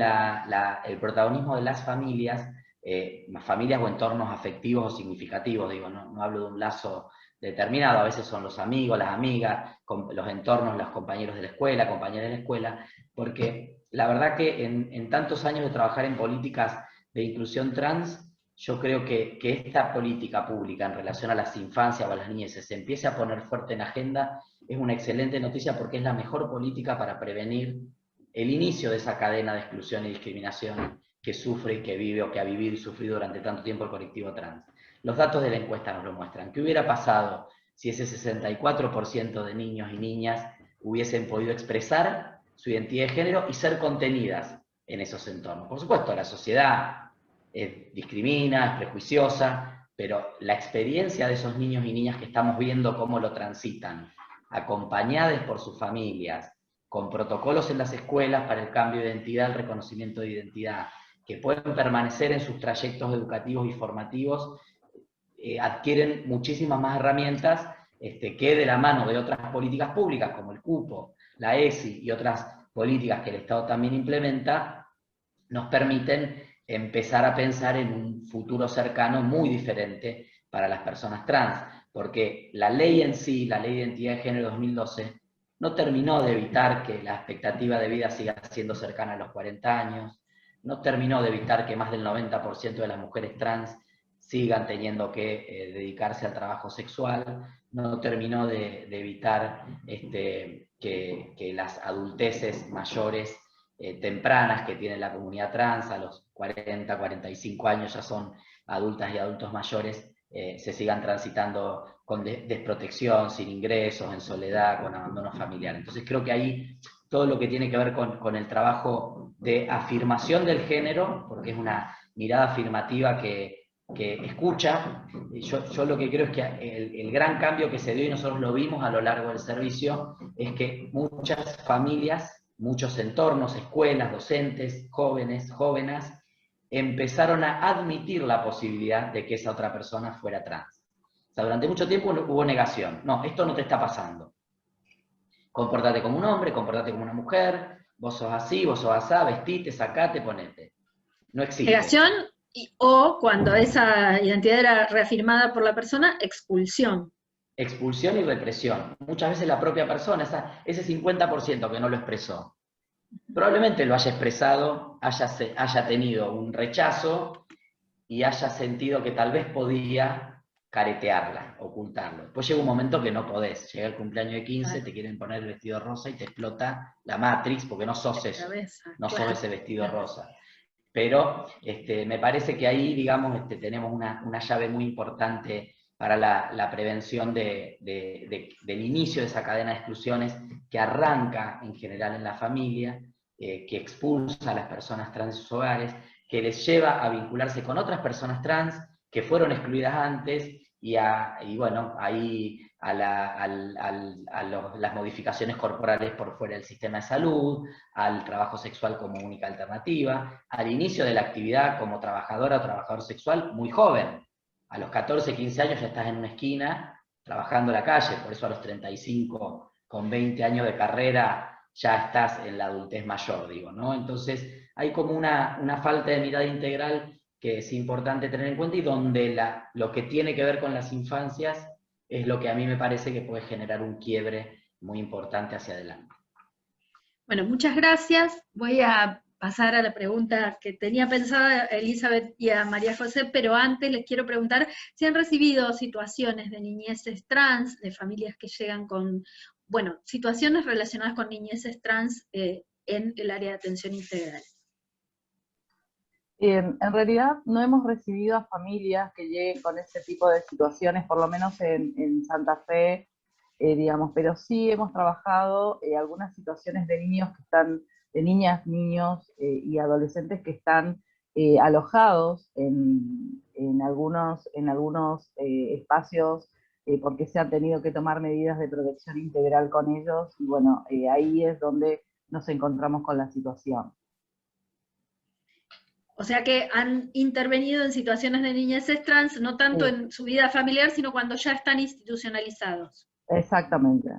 el protagonismo de las familias o entornos afectivos o significativos, digo, no hablo de un lazo determinado, a veces son los amigos, las amigas, los entornos, los compañeros de la escuela, compañeras de la escuela, porque la verdad que en tantos años de trabajar en políticas de inclusión trans, yo creo que esta política pública en relación a las infancias o a las niñeces se empiece a poner fuerte en agenda, es una excelente noticia porque es la mejor política para prevenir el inicio de esa cadena de exclusión y discriminación que sufre y que vive o que ha vivido y sufrido durante tanto tiempo el colectivo trans. Los datos de la encuesta nos lo muestran. ¿Qué hubiera pasado si ese 64% de niños y niñas hubiesen podido expresar su identidad de género y ser contenidas en esos entornos? Por supuesto, la sociedad discrimina, es prejuiciosa, pero la experiencia de esos niños y niñas que estamos viendo cómo lo transitan, acompañadas por sus familias, con protocolos en las escuelas para el cambio de identidad, el reconocimiento de identidad, que pueden permanecer en sus trayectos educativos y formativos, adquieren muchísimas más herramientas que de la mano de otras políticas públicas como el cupo, la ESI y otras políticas que el Estado también implementa, nos permiten empezar a pensar en un futuro cercano muy diferente para las personas trans, porque la ley en sí, la Ley de Identidad de Género 2012, no terminó de evitar que la expectativa de vida siga siendo cercana a los 40 años, no terminó de evitar que más del 90% de las mujeres trans sigan teniendo que dedicarse al trabajo sexual, no terminó de evitar que las adulteces mayores tempranas que tiene la comunidad trans, a los 40, 45 años ya son adultas y adultos mayores, se sigan transitando con desprotección, sin ingresos, en soledad, con abandono familiar. Entonces creo que ahí todo lo que tiene que ver con el trabajo de afirmación del género, porque es una mirada afirmativa que escucha, yo lo que creo es que el gran cambio que se dio, y nosotros lo vimos a lo largo del servicio, es que muchas familias, muchos entornos, escuelas, docentes, jóvenes, empezaron a admitir la posibilidad de que esa otra persona fuera trans. O sea, durante mucho tiempo hubo negación. No, esto no te está pasando. Comportate como un hombre, comportate como una mujer, vos sos así, vos sos asá, vestite, sacate, ponete. No existe. Negación, o cuando esa identidad era reafirmada por la persona, expulsión. Expulsión y represión. Muchas veces la propia persona, ese 50% que no lo expresó, probablemente lo haya expresado, haya tenido un rechazo y haya sentido que tal vez podía caretearla, ocultarlo. Después llega un momento que no podés, llega el cumpleaños de 15, te quieren poner el vestido rosa y te explota la Matrix porque no sos eso, no sos ese vestido rosa. Pero me parece que ahí, digamos, tenemos una llave muy importante para la prevención del inicio de esa cadena de exclusiones que arranca en general en la familia, que expulsa a las personas trans de sus hogares, que les lleva a vincularse con otras personas trans que fueron excluidas antes, y bueno, ahí a las modificaciones corporales por fuera del sistema de salud, al trabajo sexual como única alternativa, al inicio de la actividad como trabajadora o trabajador sexual muy joven. A los 14, 15 años ya estás en una esquina trabajando en la calle, por eso a los 35, con 20 años de carrera, ya estás en la adultez mayor, digo, ¿no? Entonces hay como una falta de mirada integral que es importante tener en cuenta, y donde lo que tiene que ver con las infancias es lo que a mí me parece que puede generar un quiebre muy importante hacia adelante. Bueno, muchas gracias. Voy a pasar a la pregunta que tenía pensada a Elizabeth y a María José, pero antes les quiero preguntar si han recibido situaciones de niñeces trans, de familias que llegan con, bueno, situaciones relacionadas con niñeces trans en el área de atención integral. En realidad no hemos recibido a familias que lleguen con ese tipo de situaciones, por lo menos en Santa Fe, digamos, pero sí hemos trabajado algunas situaciones de niños que están, de niñas, niños y adolescentes que están alojados en algunos espacios porque se han tenido que tomar medidas de protección integral con ellos, y bueno, ahí es donde nos encontramos con la situación. O sea que han intervenido en situaciones de niñeces trans, no tanto en su vida familiar, sino cuando ya están institucionalizados. Exactamente.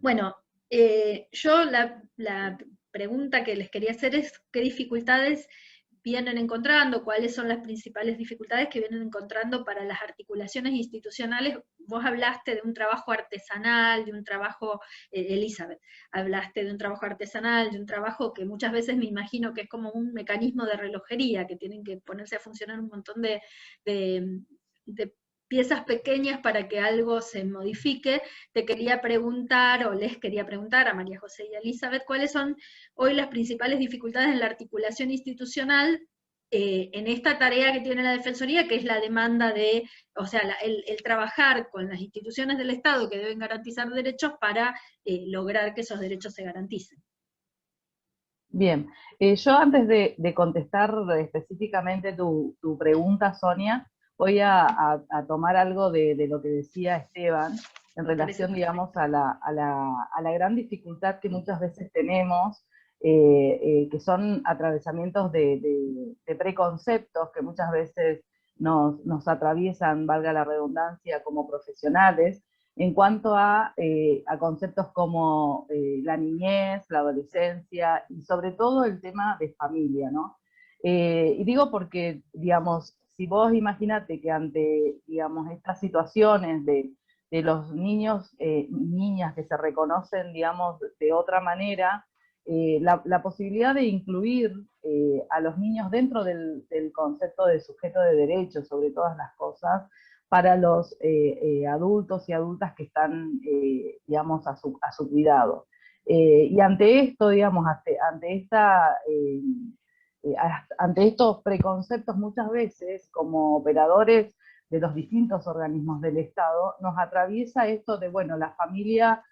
Bueno, yo la pregunta que les quería hacer es qué dificultades vienen encontrando, cuáles son las principales dificultades que vienen encontrando para las articulaciones institucionales. Vos hablaste de un trabajo artesanal, de un trabajo, Elizabeth, hablaste de un trabajo artesanal, de un trabajo que muchas veces me imagino que es como un mecanismo de relojería, que tienen que ponerse a funcionar un montón de piezas pequeñas para que algo se modifique. Te quería preguntar, o les quería preguntar a María José y a Elizabeth, ¿cuáles son hoy las principales dificultades en la articulación institucional en esta tarea que tiene la Defensoría, que es la demanda de, o sea, el trabajar con las instituciones del Estado que deben garantizar derechos para lograr que esos derechos se garanticen? Bien, yo antes de contestar específicamente tu pregunta, Sonia, voy a tomar algo de lo que decía Esteban en relación, digamos, a la gran dificultad que muchas veces tenemos, que son atravesamientos de preconceptos que muchas veces nos atraviesan, valga la redundancia, como profesionales, en cuanto a conceptos como la niñez, la adolescencia, y sobre todo el tema de familia, ¿no? Y digo porque, digamos, si vos imagínate que ante, digamos, estas situaciones de los niños y niñas que se reconocen, digamos, de otra manera, la posibilidad de incluir a los niños dentro del concepto de sujeto de derechos, sobre todas las cosas, para los adultos y adultas que están, digamos, a su cuidado. Y ante esto, digamos, ante estos preconceptos, muchas veces, como operadores de los distintos organismos del Estado, nos atraviesa esto de, bueno, la familia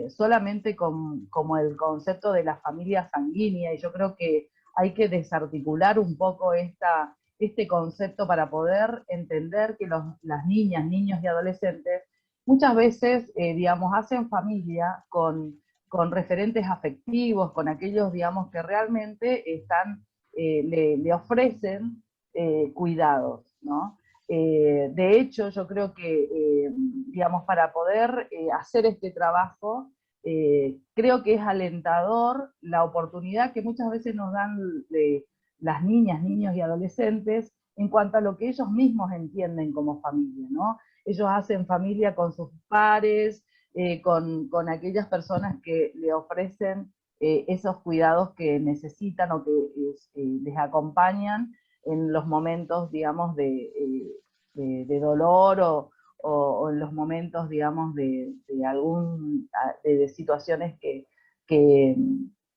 solamente como el concepto de la familia sanguínea, y yo creo que hay que desarticular un poco este concepto para poder entender que las niñas, niños y adolescentes muchas veces, digamos, hacen familia con referentes afectivos, con aquellos, digamos, que realmente están, le ofrecen cuidados, ¿no? De hecho, yo creo que, digamos, para poder hacer este trabajo, creo que es alentador la oportunidad que muchas veces nos dan las niñas, niños y adolescentes en cuanto a lo que ellos mismos entienden como familia, ¿no? Ellos hacen familia con sus pares, con aquellas personas que le ofrecen esos cuidados que necesitan o que les acompañan en los momentos, digamos, de dolor o en los momentos, digamos, de situaciones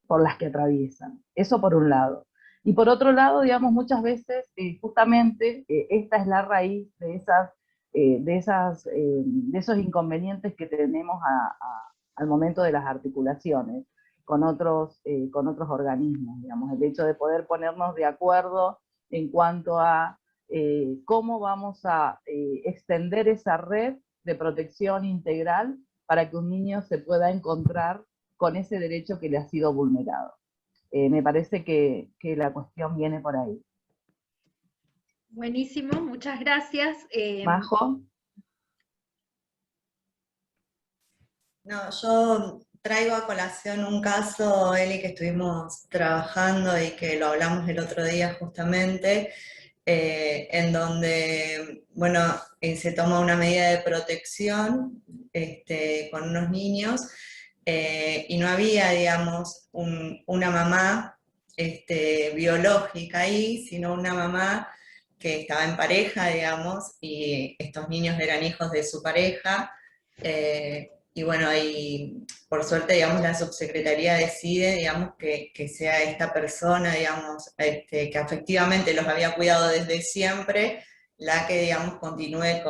por las que atraviesan. Eso por un lado. Y por otro lado, digamos, muchas veces, justamente, esta es la raíz de esos inconvenientes que tenemos al momento de las articulaciones con otros organismos, digamos, el hecho de poder ponernos de acuerdo en cuanto a cómo vamos a extender esa red de protección integral para que un niño se pueda encontrar con ese derecho que le ha sido vulnerado. Me parece que la cuestión viene por ahí. Buenísimo, muchas gracias. Majo. No, yo traigo a colación un caso, Eli, que estuvimos trabajando y que lo hablamos el otro día justamente, en donde, bueno, se toma una medida de protección con unos niños y no había, digamos, una mamá biológica ahí, sino una mamá que estaba en pareja, digamos, y estos niños eran hijos de su pareja. Y bueno, ahí por suerte, digamos, la subsecretaría decide, digamos, que sea esta persona, digamos, que afectivamente los había cuidado desde siempre, la que, digamos, continúe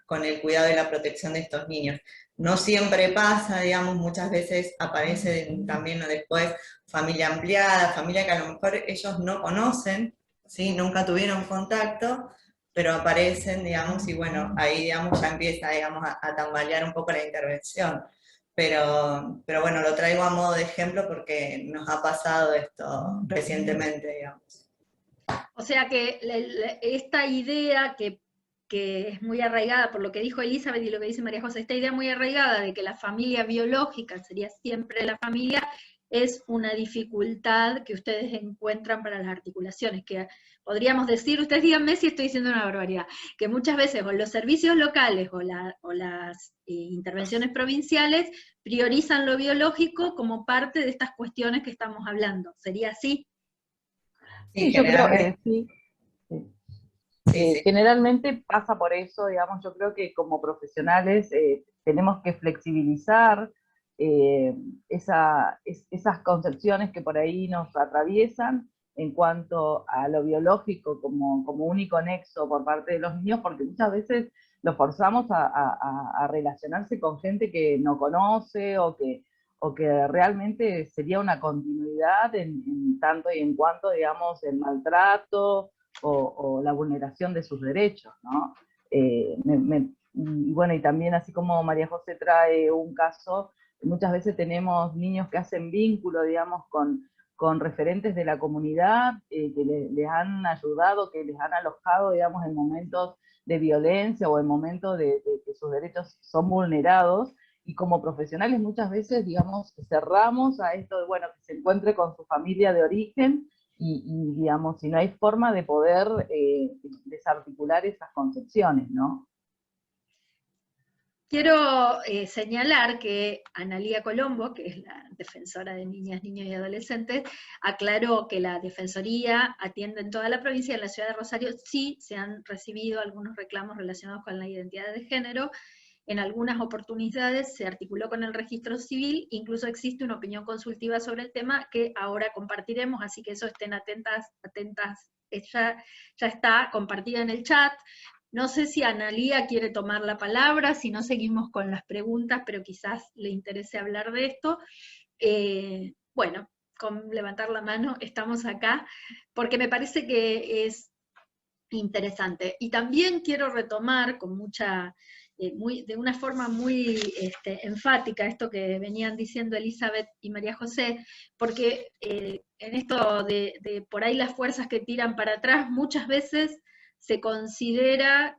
con el cuidado y la protección de estos niños. No siempre pasa, digamos, muchas veces aparece también después familia ampliada, familia que a lo mejor ellos no conocen, ¿sí? Nunca tuvieron contacto, pero aparecen, digamos, y bueno, ahí, digamos, ya empieza, digamos, a tambalear un poco la intervención. Pero bueno, lo traigo a modo de ejemplo porque nos ha pasado esto recientemente, digamos. O sea que esta idea que es muy arraigada, por lo que dijo Elizabeth y lo que dice María José, esta idea muy arraigada de que la familia biológica sería siempre la familia, es una dificultad que ustedes encuentran para las articulaciones, que podríamos decir, ustedes díganme si estoy diciendo una barbaridad, que muchas veces o los servicios locales o las intervenciones provinciales priorizan lo biológico como parte de estas cuestiones que estamos hablando. ¿Sería así? Sí, yo creo generalmente. que sí. Sí. Sí. Generalmente pasa por eso, digamos, yo creo que como profesionales tenemos que flexibilizar esas concepciones que por ahí nos atraviesan en cuanto a lo biológico como único nexo por parte de los niños, porque muchas veces los forzamos a relacionarse con gente que no conoce o que realmente sería una continuidad en tanto y en cuanto, digamos, el maltrato o la vulneración de sus derechos, ¿no? Y bueno, y también así como María José trae un caso, muchas veces tenemos niños que hacen vínculo, digamos, con referentes de la comunidad que les han ayudado, que les han alojado, digamos, en momentos de violencia o en momentos de que sus derechos son vulnerados, y como profesionales muchas veces, digamos, cerramos a esto de, bueno, que se encuentre con su familia de origen, y digamos, si no hay forma de poder desarticular esas concepciones, ¿no? Quiero señalar que Analía Colombo, que es la defensora de niñas, niños y adolescentes, aclaró que la Defensoría atiende en toda la provincia. En la ciudad de Rosario sí se han recibido algunos reclamos relacionados con la identidad de género. En algunas oportunidades se articuló con el registro civil, incluso existe una opinión consultiva sobre el tema que ahora compartiremos, así que eso estén atentas, ya está compartida en el chat. No sé si Analía quiere tomar la palabra, si no seguimos con las preguntas, pero quizás le interese hablar de esto. Bueno, con levantar la mano estamos acá, porque me parece que es interesante. Y también quiero retomar con de una forma muy enfática esto que venían diciendo Elizabeth y María José, porque en esto de por ahí las fuerzas que tiran para atrás, muchas veces se considera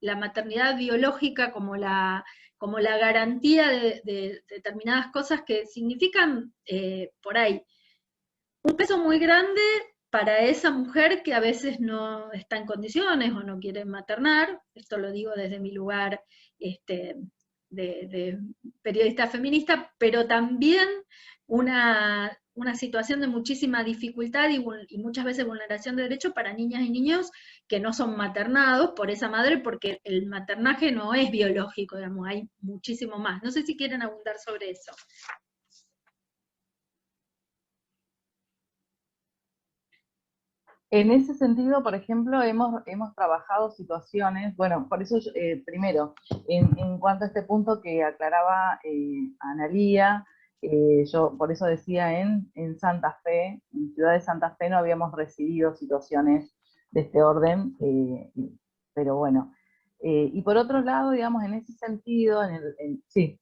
la maternidad biológica como la garantía de determinadas cosas que significan por ahí un peso muy grande para esa mujer que a veces no está en condiciones o no quiere maternar. Esto lo digo desde mi lugar de periodista feminista, pero también una situación de muchísima dificultad y muchas veces vulneración de derechos para niñas y niños que no son maternados por esa madre, porque el maternaje no es biológico, digamos, hay muchísimo más. No sé si quieren abundar sobre eso. En ese sentido, por ejemplo, hemos trabajado situaciones, bueno, por eso, primero, en cuanto a este punto que aclaraba Analía, yo por eso decía en Santa Fe, en Ciudad de Santa Fe no habíamos recibido situaciones de este orden, pero bueno. Y por otro lado, digamos, en ese sentido, sí.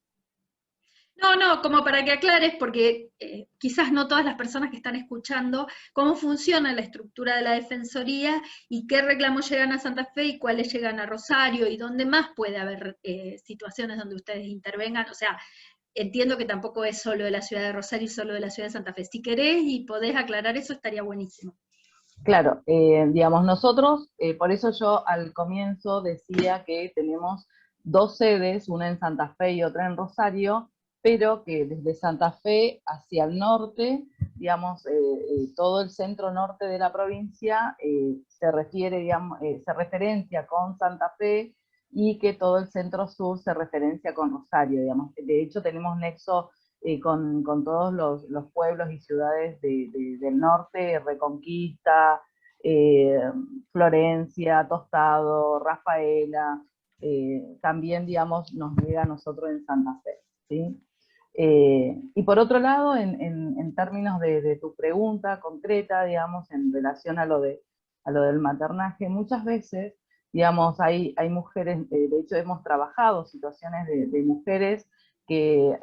No, como para que aclares, porque quizás no todas las personas que están escuchando, cómo funciona la estructura de la Defensoría y qué reclamos llegan a Santa Fe y cuáles llegan a Rosario y dónde más puede haber situaciones donde ustedes intervengan. O sea, entiendo que tampoco es solo de la ciudad de Rosario y solo de la ciudad de Santa Fe. Si querés y podés aclarar eso, estaría buenísimo. Claro, digamos, nosotros, por eso yo al comienzo decía que tenemos dos sedes, una en Santa Fe y otra en Rosario, pero que desde Santa Fe hacia el norte, digamos, todo el centro norte de la provincia se refiere, digamos, se referencia con Santa Fe, y que todo el centro sur se referencia con Rosario, digamos. De hecho, tenemos nexo con todos los pueblos y ciudades del norte, Reconquista, Florencia, Tostado, Rafaela, también, digamos, nos llega a nosotros en Santa Fe, ¿sí? Y por otro lado, en términos de tu pregunta concreta, digamos, en relación a lo del maternaje, muchas veces, digamos, hay mujeres, de hecho hemos trabajado situaciones de mujeres que,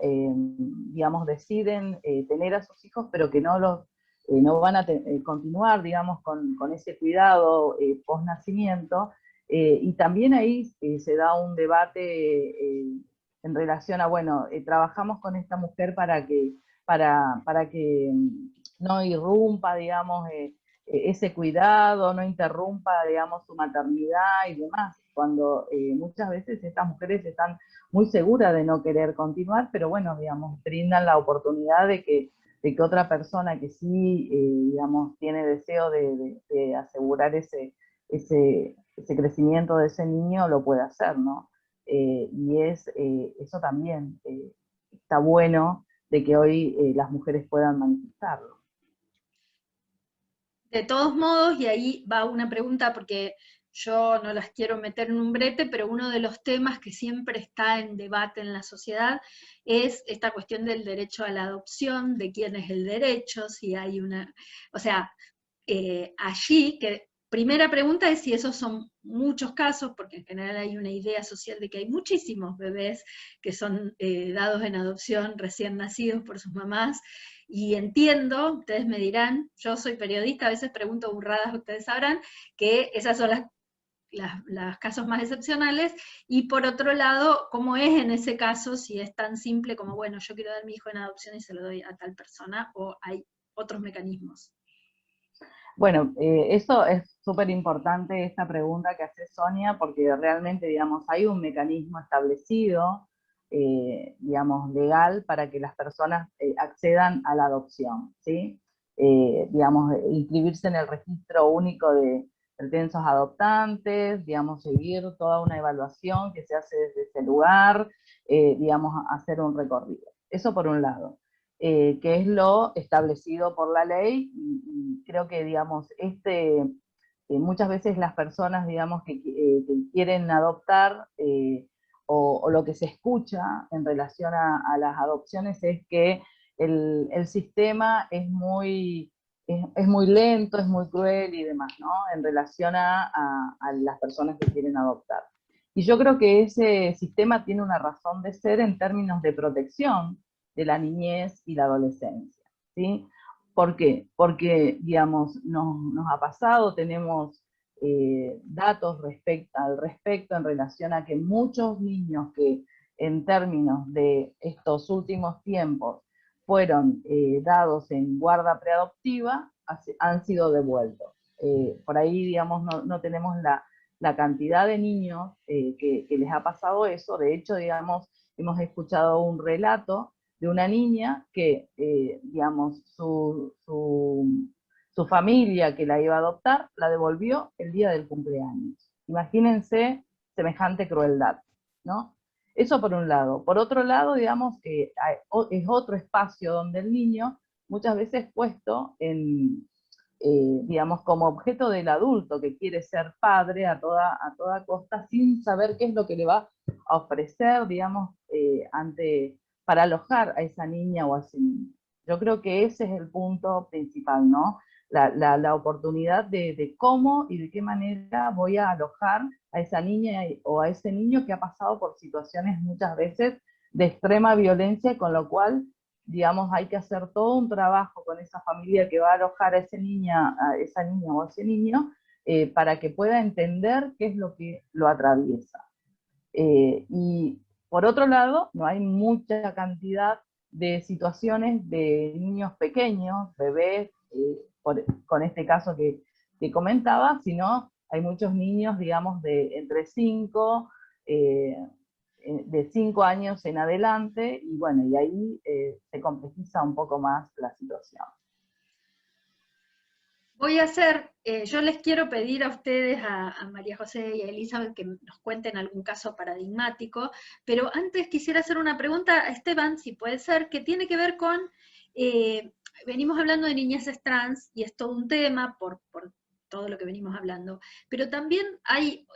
digamos, deciden tener a sus hijos, pero que no van a continuar, digamos, con ese cuidado post-nacimiento, y también ahí se da un debate en relación a, bueno, trabajamos con esta mujer para que para que no irrumpa, digamos, ese cuidado, no interrumpa, digamos, su maternidad y demás, cuando muchas veces estas mujeres están muy seguras de no querer continuar, pero bueno, digamos, brindan la oportunidad de que otra persona que sí, digamos, tiene deseo de asegurar ese crecimiento de ese niño lo puede hacer, ¿no? Y eso también está bueno de que hoy las mujeres puedan manifestarlo. De todos modos, y ahí va una pregunta porque yo no las quiero meter en un brete, pero uno de los temas que siempre está en debate en la sociedad es esta cuestión del derecho a la adopción, de quién es el derecho, si hay una, o sea, allí, que primera pregunta es si esos son muchos casos, porque en general hay una idea social de que hay muchísimos bebés que son dados en adopción recién nacidos por sus mamás, y entiendo, ustedes me dirán, yo soy periodista, a veces pregunto burradas, ustedes sabrán, que esas son los casos más excepcionales, y por otro lado, ¿cómo es en ese caso si es tan simple como, bueno, yo quiero dar mi hijo en adopción y se lo doy a tal persona, o hay otros mecanismos? Bueno, eso es súper importante, esta pregunta que hace Sonia, porque realmente, digamos, hay un mecanismo establecido, digamos, legal para que las personas accedan a la adopción, ¿sí? Digamos, inscribirse en el registro único de pretensos adoptantes, digamos, seguir toda una evaluación que se hace desde ese lugar, digamos, hacer un recorrido. Eso por un lado. Que es lo establecido por la ley, y creo que, digamos, muchas veces las personas, digamos, que quieren adoptar, o lo que se escucha en relación a las adopciones es que el sistema es muy lento, es muy cruel y demás, ¿no? En relación a las personas que quieren adoptar. Y yo creo que ese sistema tiene una razón de ser en términos de protección de la niñez y la adolescencia, ¿sí? ¿Por qué? Porque, digamos, nos ha pasado, tenemos datos al respecto en relación a que muchos niños que en términos de estos últimos tiempos fueron dados en guarda preadoptiva, han sido devueltos. Por ahí, digamos, no tenemos la cantidad de niños que les ha pasado eso. De hecho, digamos, hemos escuchado un relato de una niña que, digamos, su familia que la iba a adoptar, la devolvió el día del cumpleaños. Imagínense semejante crueldad, ¿no? Eso por un lado. Por otro lado, digamos, es otro espacio donde el niño muchas veces puesto en, digamos, como objeto del adulto que quiere ser padre a toda costa, sin saber qué es lo que le va a ofrecer, digamos, para alojar a esa niña o a ese niño. Yo creo que ese es el punto principal, ¿no? La oportunidad de cómo y de qué manera voy a alojar a esa niña o a ese niño que ha pasado por situaciones muchas veces de extrema violencia, con lo cual, digamos, hay que hacer todo un trabajo con esa familia que va a alojar a esa niña o a ese niño, para que pueda entender qué es lo que lo atraviesa. Y por otro lado, no hay mucha cantidad de situaciones de niños pequeños, bebés, con este caso que comentaba, sino hay muchos niños, digamos, de entre 5 años en adelante, y bueno, y ahí se complejiza un poco más la situación. Voy a hacer, yo les quiero pedir a ustedes, a María José y a Elizabeth, que nos cuenten algún caso paradigmático, pero antes quisiera hacer una pregunta a Esteban, si puede ser, que tiene que ver con, venimos hablando de niñeces trans, y es todo un tema por todo lo que venimos hablando, pero también hay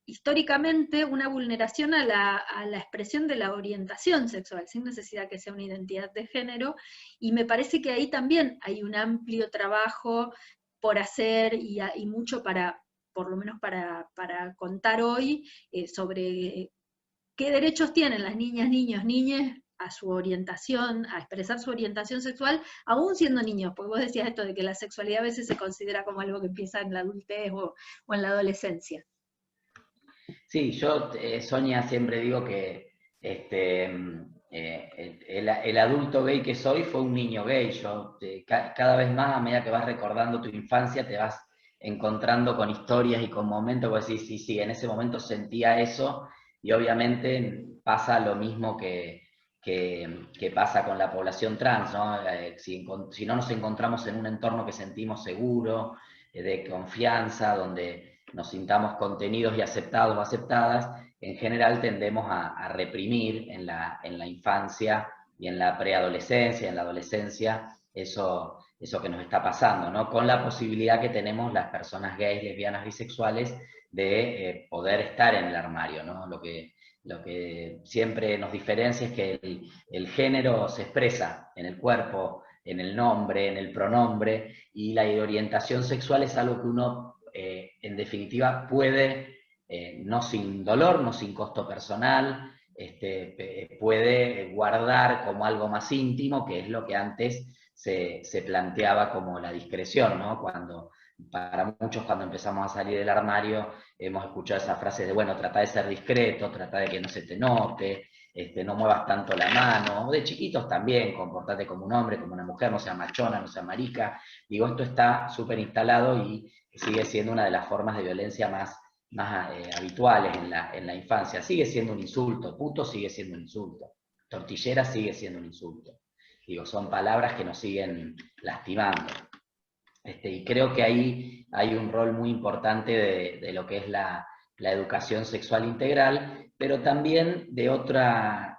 históricamente una vulneración a la expresión de la orientación sexual, sin necesidad que sea una identidad de género, y me parece que ahí también hay un amplio trabajo por hacer y mucho para, por lo menos para contar hoy, sobre qué derechos tienen las niñas, niños, niñas a su orientación, a expresar su orientación sexual, aún siendo niños, porque vos decías esto de que la sexualidad a veces se considera como algo que empieza en la adultez o en la adolescencia. Sí, yo, Sonia, siempre digo que el adulto gay que soy fue un niño gay. Yo, cada vez más, a medida que vas recordando tu infancia, te vas encontrando con historias y con momentos que decís, sí, en ese momento sentía eso, y obviamente pasa lo mismo que pasa con la población trans, ¿no? Si no nos encontramos en un entorno que sentimos seguro, de confianza, donde nos sintamos contenidos y aceptados o aceptadas, en general tendemos a reprimir en la infancia y en la preadolescencia, en la adolescencia, eso que nos está pasando, ¿no? Con la posibilidad que tenemos las personas gays, lesbianas, bisexuales, de poder estar en el armario, ¿no? Lo que siempre nos diferencia es que el género se expresa en el cuerpo, en el nombre, en el pronombre, y la orientación sexual es algo que uno, en definitiva, puede, no sin dolor, no sin costo personal, puede guardar como algo más íntimo, que es lo que antes se planteaba como la discreción, ¿no? Para muchos, cuando empezamos a salir del armario, hemos escuchado esa frase de, bueno, trata de ser discreto, trata de que no se te note, no muevas tanto la mano, o de chiquitos también, comportate como un hombre, como una mujer, no sea machona, no sea marica. Digo, esto está súper instalado y sigue siendo una de las formas de violencia más habituales en la infancia. Sigue siendo un insulto, puto sigue siendo un insulto, tortillera sigue siendo un insulto. Digo, son palabras que nos siguen lastimando. Y creo que ahí hay un rol muy importante de lo que es la educación sexual integral, pero también de otra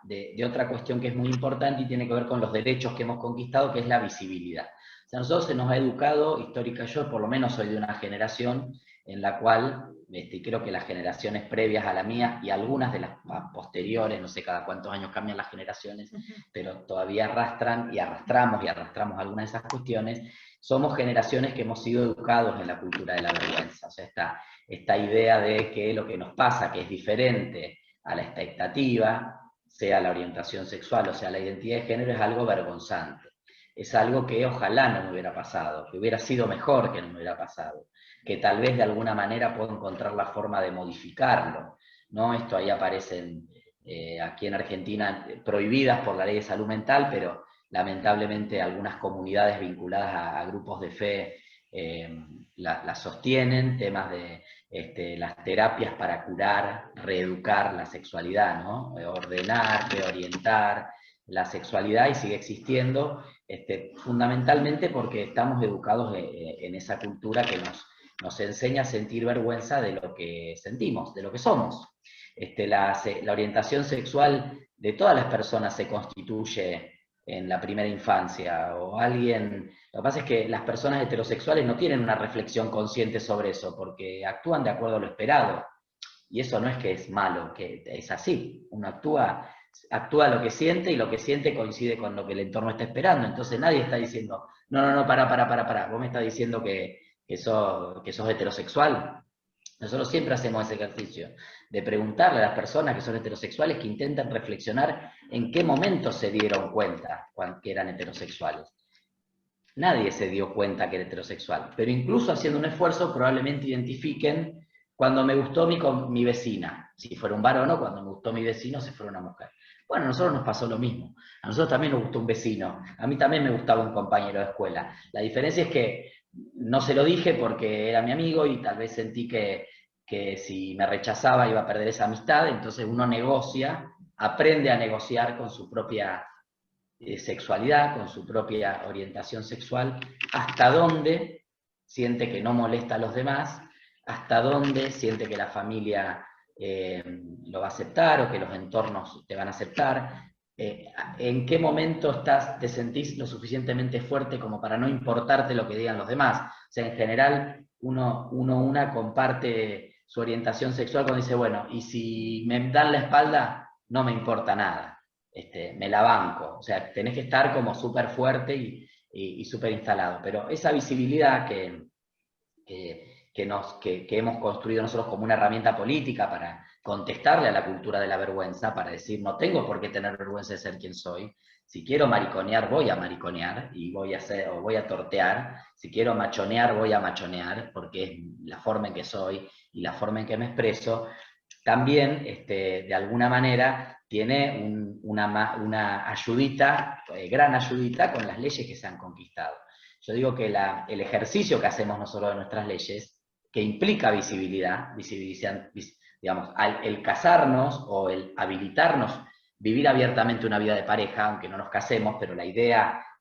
cuestión que es muy importante y tiene que ver con los derechos que hemos conquistado, que es la visibilidad. O sea, a nosotros se nos ha educado, histórica, yo por lo menos soy de una generación en la cual, y creo que las generaciones previas a la mía y algunas de las posteriores, no sé cada cuántos años cambian las generaciones, pero todavía arrastran y arrastramos algunas de esas cuestiones. Somos generaciones que hemos sido educados en la cultura de la vergüenza. O sea, esta idea de que lo que nos pasa, que es diferente a la expectativa, sea la orientación sexual o sea la identidad de género, es algo vergonzante. Es algo que ojalá no me hubiera pasado, que hubiera sido mejor que no me hubiera pasado, que tal vez de alguna manera puedo encontrar la forma de modificarlo, ¿no? Esto ahí aparecen, aquí en Argentina, prohibidas por la ley de salud mental, pero lamentablemente algunas comunidades vinculadas a grupos de fe la sostienen, temas de las terapias para curar, reeducar la sexualidad, ¿no? Ordenar, reorientar la sexualidad, y sigue existiendo, fundamentalmente porque estamos educados en esa cultura que nos enseña a sentir vergüenza de lo que sentimos, de lo que somos. La orientación sexual de todas las personas se constituye en la primera infancia, o alguien... Lo que pasa es que las personas heterosexuales no tienen una reflexión consciente sobre eso, porque actúan de acuerdo a lo esperado, y eso no es que es malo, que es así. Uno actúa lo que siente, y lo que siente coincide con lo que el entorno está esperando. Entonces nadie está diciendo, no, para, vos me estás diciendo que sos heterosexual. Nosotros siempre hacemos ese ejercicio de preguntarle a las personas que son heterosexuales, que intenten reflexionar en qué momento se dieron cuenta que eran heterosexuales. Nadie se dio cuenta que era heterosexual, pero incluso haciendo un esfuerzo probablemente identifiquen cuando me gustó mi vecina, si fuera un varón, o cuando me gustó mi vecino si fuera una mujer. Bueno, a nosotros nos pasó lo mismo. A nosotros también nos gustó un vecino. A mí también me gustaba un compañero de escuela. La diferencia es que no se lo dije porque era mi amigo, y tal vez sentí que si me rechazaba iba a perder esa amistad. Entonces uno negocia, aprende a negociar con su propia sexualidad, con su propia orientación sexual, hasta dónde siente que no molesta a los demás, hasta dónde siente que la familia lo va a aceptar, o que los entornos te van a aceptar, en qué momento te sentís lo suficientemente fuerte como para no importarte lo que digan los demás. O sea, en general, una comparte su orientación sexual cuando dice, bueno, y si me dan la espalda, no me importa nada, me la banco. O sea, tenés que estar como súper fuerte y súper instalado. Pero esa visibilidad que hemos construido nosotros como una herramienta política para contestarle a la cultura de la vergüenza, para decir, no tengo por qué tener vergüenza de ser quien soy. Si quiero mariconear, voy a mariconear, y voy a tortear. Si quiero machonear, voy a machonear, porque es la forma en que soy y la forma en que me expreso. también, de alguna manera, tiene una ayudita, gran ayudita, con las leyes que se han conquistado. Yo digo que el ejercicio que hacemos nosotros de nuestras leyes, que implica visibilidad, digamos, el casarnos o el habilitarnos, vivir abiertamente una vida de pareja, aunque no nos casemos, pero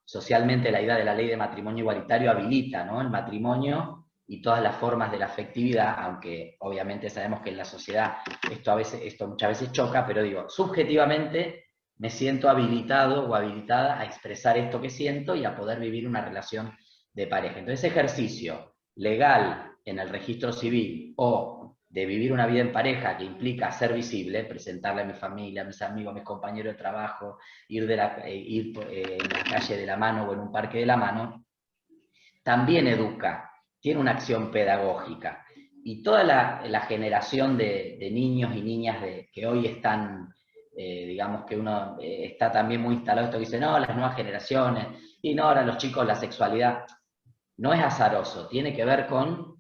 socialmente la idea de la ley de matrimonio igualitario habilita, ¿no?, el matrimonio y todas las formas de la afectividad, aunque obviamente sabemos que en la sociedad esto muchas veces choca, pero digo, subjetivamente me siento habilitado o habilitada a expresar esto que siento y a poder vivir una relación de pareja. Entonces, ese ejercicio legal en el registro civil o de vivir una vida en pareja que implica ser visible, presentarle a mi familia, a mis amigos, a mis compañeros de trabajo, ir en la calle de la mano o en un parque de la mano, también educa, tiene una acción pedagógica. Y toda la generación de niños y niñas que hoy están, digamos que uno está también muy instalado esto que dice, no, las nuevas generaciones, y no, ahora los chicos la sexualidad, no es azaroso, tiene que ver con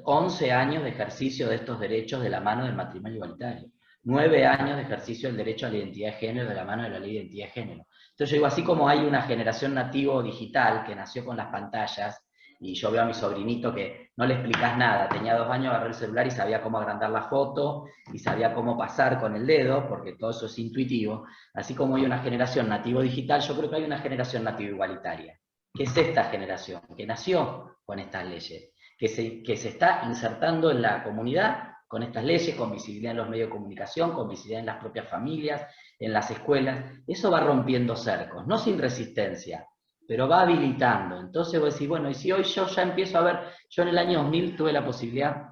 11 años de ejercicio de estos derechos de la mano del matrimonio igualitario, 9 años de ejercicio del derecho a la identidad de género de la mano de la ley de identidad de género. Entonces yo digo, así como hay una generación nativo digital que nació con las pantallas, y yo veo a mi sobrinito que no le explicas nada, tenía 2 años, agarró el celular y sabía cómo agrandar la foto, y sabía cómo pasar con el dedo, porque todo eso es intuitivo, así como hay una generación nativo digital, yo creo que hay una generación nativo igualitaria, que es esta generación, que nació con estas leyes, que se está insertando en la comunidad con estas leyes, con visibilidad en los medios de comunicación, con visibilidad en las propias familias, en las escuelas. Eso va rompiendo cercos, no sin resistencia, pero va habilitando. Entonces vos decís, bueno, y si hoy yo ya empiezo a ver, yo en el año 2000 tuve la posibilidad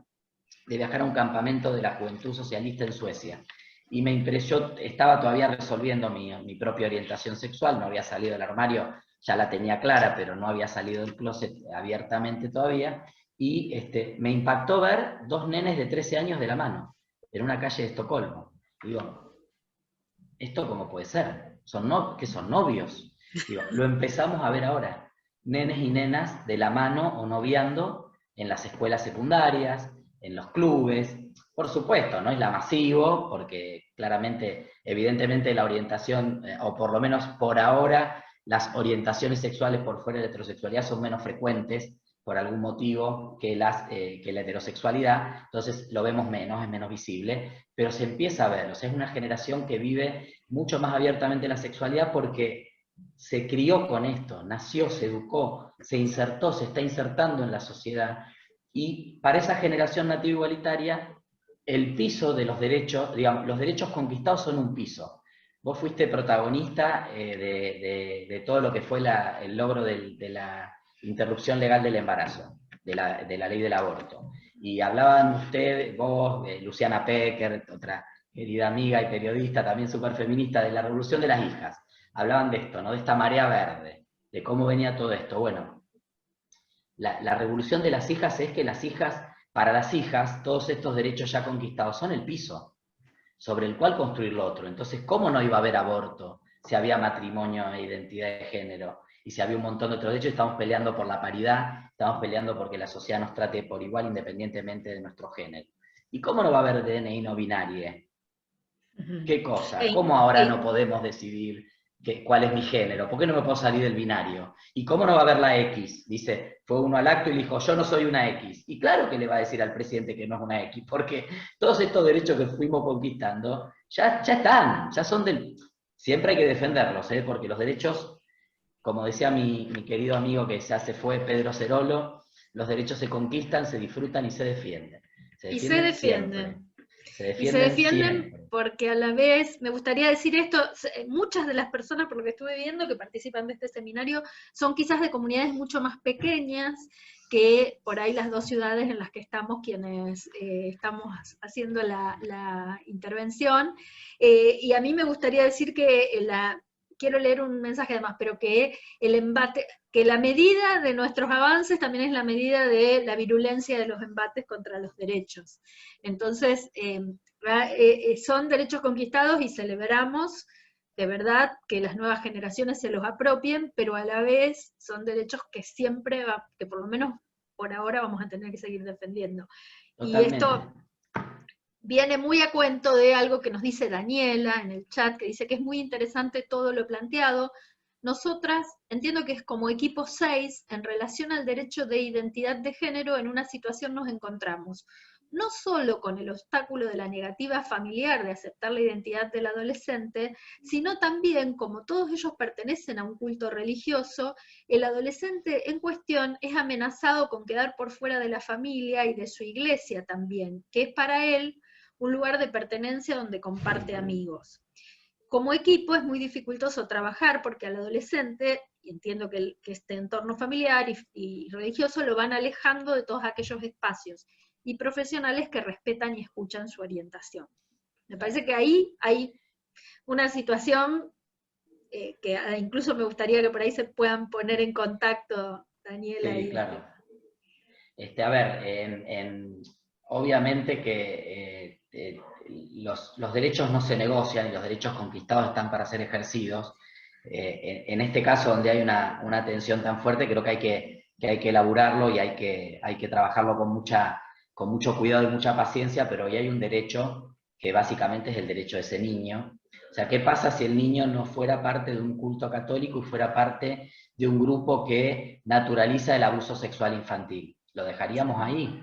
de viajar a un campamento de la Juventud Socialista en Suecia, y me impresionó, estaba todavía resolviendo mi propia orientación sexual, no había salido del armario, ya la tenía clara, pero no había salido del closet abiertamente todavía, y me impactó ver 2 nenes de 13 años de la mano, en una calle de Estocolmo. Digo, ¿esto cómo puede ser? ¿Qué son novios? Digo, lo empezamos a ver ahora, nenes y nenas de la mano o noviando en las escuelas secundarias, en los clubes. Por supuesto, no es la masivo, porque claramente, evidentemente la orientación, o por lo menos por ahora, las orientaciones sexuales por fuera de la heterosexualidad son menos frecuentes, por algún motivo, que la heterosexualidad, entonces lo vemos menos, es menos visible, pero se empieza a ver, o sea, es una generación que vive mucho más abiertamente la sexualidad porque se crió con esto, nació, se educó, se insertó, se está insertando en la sociedad, y para esa generación nativa igualitaria, el piso de los derechos, digamos, los derechos conquistados son un piso. Vos fuiste protagonista de todo lo que fue el logro de la interrupción legal del embarazo, de la ley del aborto. Y hablaban ustedes, vos, Luciana Pecker, otra querida amiga y periodista, también súper feminista, de la revolución de las hijas. Hablaban de esto, ¿no?, de esta marea verde, de cómo venía todo esto. Bueno, la revolución de las hijas es que para las hijas, todos estos derechos ya conquistados son el piso sobre el cual construir lo otro. Entonces, ¿cómo no iba a haber aborto si había matrimonio e identidad de género? Y si había un montón de otros derechos, estamos peleando por la paridad, estamos peleando porque la sociedad nos trate por igual independientemente de nuestro género. ¿Y cómo no va a haber DNI no binario? ¿Qué cosa? ¿Cómo ahora no podemos decidir cuál es mi género? ¿Por qué no me puedo salir del binario? ¿Y cómo no va a haber la X? Dice, fue uno al acto y dijo, yo no soy una X. Y claro que le va a decir al presidente que no es una X, porque todos estos derechos que fuimos conquistando ya están, ya son del... Siempre hay que defenderlos, porque los derechos, como decía mi querido amigo que ya se fue, Pedro Cerolo, los derechos se conquistan, se disfrutan y se defienden. Y se defienden. Y se defienden siempre. Porque a la vez, me gustaría decir esto, muchas de las personas, por lo que estuve viendo, que participan de este seminario, son quizás de comunidades mucho más pequeñas que por ahí las 2 ciudades en las que estamos, quienes estamos haciendo la intervención. Y a mí me gustaría decir que quiero leer un mensaje además, pero que el embate, que la medida de nuestros avances también es la medida de la virulencia de los embates contra los derechos. Entonces, son derechos conquistados y celebramos de verdad que las nuevas generaciones se los apropien, pero a la vez son derechos que siempre, que por lo menos por ahora vamos a tener que seguir defendiendo. Totalmente. Y esto viene muy a cuento de algo que nos dice Daniela en el chat, que dice que es muy interesante todo lo planteado. Nosotras, entiendo que es como equipo 6, en relación al derecho de identidad de género, en una situación nos encontramos, no solo con el obstáculo de la negativa familiar de aceptar la identidad del adolescente, sino también, como todos ellos pertenecen a un culto religioso, el adolescente en cuestión es amenazado con quedar por fuera de la familia y de su iglesia también, que es para él un lugar de pertenencia donde comparte amigos. Como equipo es muy dificultoso trabajar porque al adolescente, y entiendo que este entorno familiar y religioso lo van alejando de todos aquellos espacios, y profesionales que respetan y escuchan su orientación. Me parece que ahí hay una situación que incluso me gustaría que por ahí se puedan poner en contacto, Daniela. Sí, claro. A ver, obviamente que los derechos no se negocian y los derechos conquistados están para ser ejercidos. En este caso, donde hay una tensión tan fuerte, creo que hay que elaborarlo y hay que trabajarlo con mucho cuidado y mucha paciencia, pero hoy hay un derecho que básicamente es el derecho de ese niño. O sea, ¿qué pasa si el niño no fuera parte de un culto católico y fuera parte de un grupo que naturaliza el abuso sexual infantil? ¿Lo dejaríamos ahí?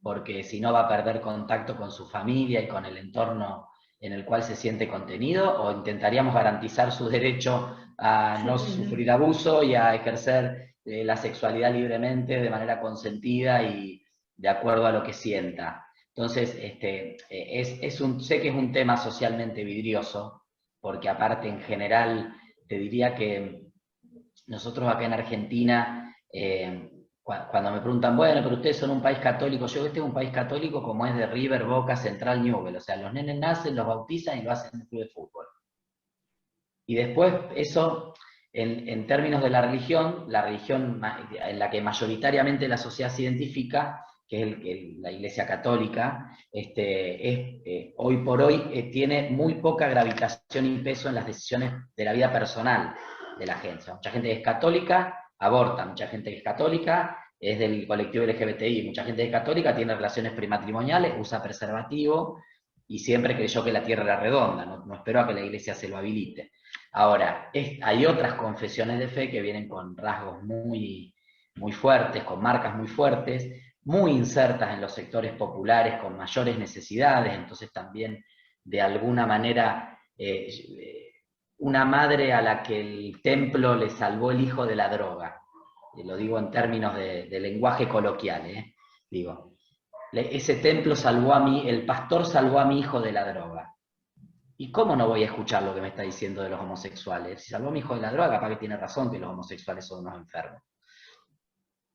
Porque si no va a perder contacto con su familia y con el entorno en el cual se siente contenido, o intentaríamos garantizar su derecho a no sufrir abuso y a ejercer la sexualidad libremente, de manera consentida y de acuerdo a lo que sienta. Entonces, sé que es un tema socialmente vidrioso, porque aparte en general te diría que nosotros acá en Argentina, cuando me preguntan, bueno, pero ustedes son un país católico, yo este es un país católico como es de River, Boca, Central, Newell's, o sea, los nenes nacen, los bautizan y lo hacen en el club de fútbol. Y después eso, en términos de la religión en la que mayoritariamente la sociedad se identifica, que es la Iglesia Católica, hoy por hoy tiene muy poca gravitación y peso en las decisiones de la vida personal de la gente. Mucha gente que es católica aborta, mucha gente que es católica es del colectivo LGBTI, mucha gente que es católica tiene relaciones prematrimoniales, usa preservativo y siempre creyó que la Tierra era redonda, no esperó a que la Iglesia se lo habilite. Ahora, hay otras confesiones de fe que vienen con rasgos muy, muy fuertes, con marcas muy fuertes, muy insertas en los sectores populares con mayores necesidades, entonces también de alguna manera una madre a la que el templo le salvó el hijo de la droga, lo digo en términos de lenguaje coloquial, digo, ese templo salvó a mí, el pastor salvó a mi hijo de la droga. ¿Y cómo no voy a escuchar lo que me está diciendo de los homosexuales? Si salvó a mi hijo de la droga, capaz que tiene razón que los homosexuales son unos enfermos.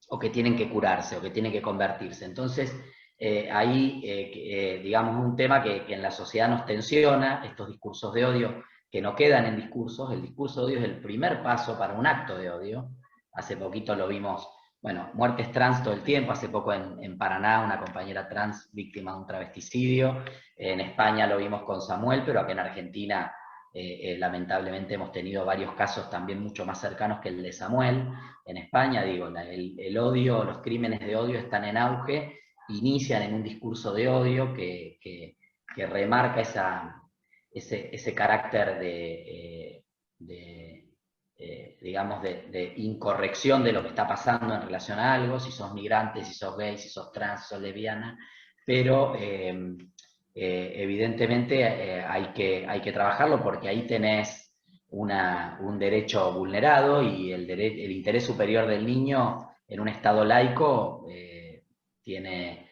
O que tienen que curarse, o que tienen que convertirse. Entonces, digamos, un tema que en la sociedad nos tensiona, estos discursos de odio que no quedan en discursos. El discurso de odio es el primer paso para un acto de odio. Hace poquito lo vimos, bueno, muertes trans todo el tiempo, hace poco en Paraná una compañera trans víctima de un travesticidio, en España lo vimos con Samuel, pero acá en Argentina lamentablemente hemos tenido varios casos también mucho más cercanos que el de Samuel. En España, digo, el odio, los crímenes de odio están en auge, inician en un discurso de odio que remarca ese carácter digamos, de incorrección de lo que está pasando en relación a algo, si sos migrante, si sos gay, si sos trans, si sos lesbiana, pero evidentemente hay que trabajarlo porque ahí tenés un derecho vulnerado y el interés superior del niño en un Estado laico tiene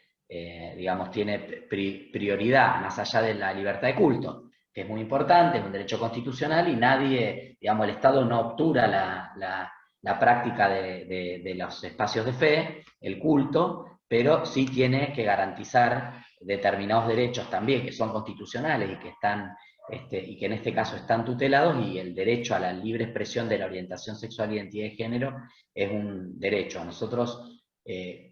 prioridad más allá de la libertad de culto, que es muy importante, es un derecho constitucional y nadie, digamos, el Estado no obtura la práctica de los espacios de fe, el culto, pero sí tiene que garantizar determinados derechos también que son constitucionales y que están y que en este caso están tutelados, y el derecho a la libre expresión de la orientación sexual e identidad de género es un derecho. A nosotros,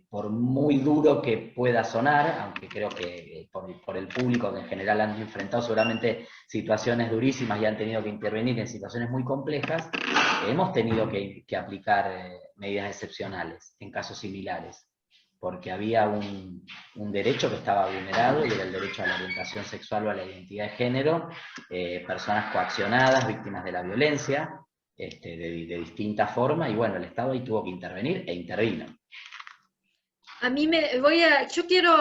por muy duro que pueda sonar, aunque creo que por el público que en general han enfrentado seguramente situaciones durísimas y han tenido que intervenir en situaciones muy complejas, hemos tenido que aplicar medidas excepcionales en casos similares. porque había un derecho que estaba vulnerado, y era el derecho a la orientación sexual o a la identidad de género, personas coaccionadas, víctimas de la violencia, de distinta forma, y bueno, el Estado ahí tuvo que intervenir, e intervino. Yo quiero,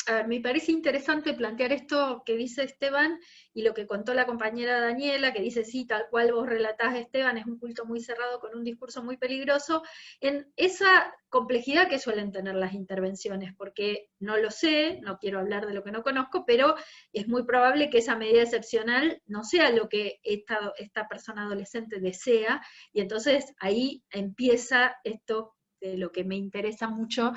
a ver, me parece interesante plantear esto que dice Esteban y lo que contó la compañera Daniela, que dice, sí, tal cual vos relatás, Esteban, es un culto muy cerrado con un discurso muy peligroso, en esa complejidad que suelen tener las intervenciones, porque no lo sé, no quiero hablar de lo que no conozco, pero es muy probable que esa medida excepcional no sea lo que esta persona adolescente desea, y entonces ahí empieza esto de lo que me interesa mucho.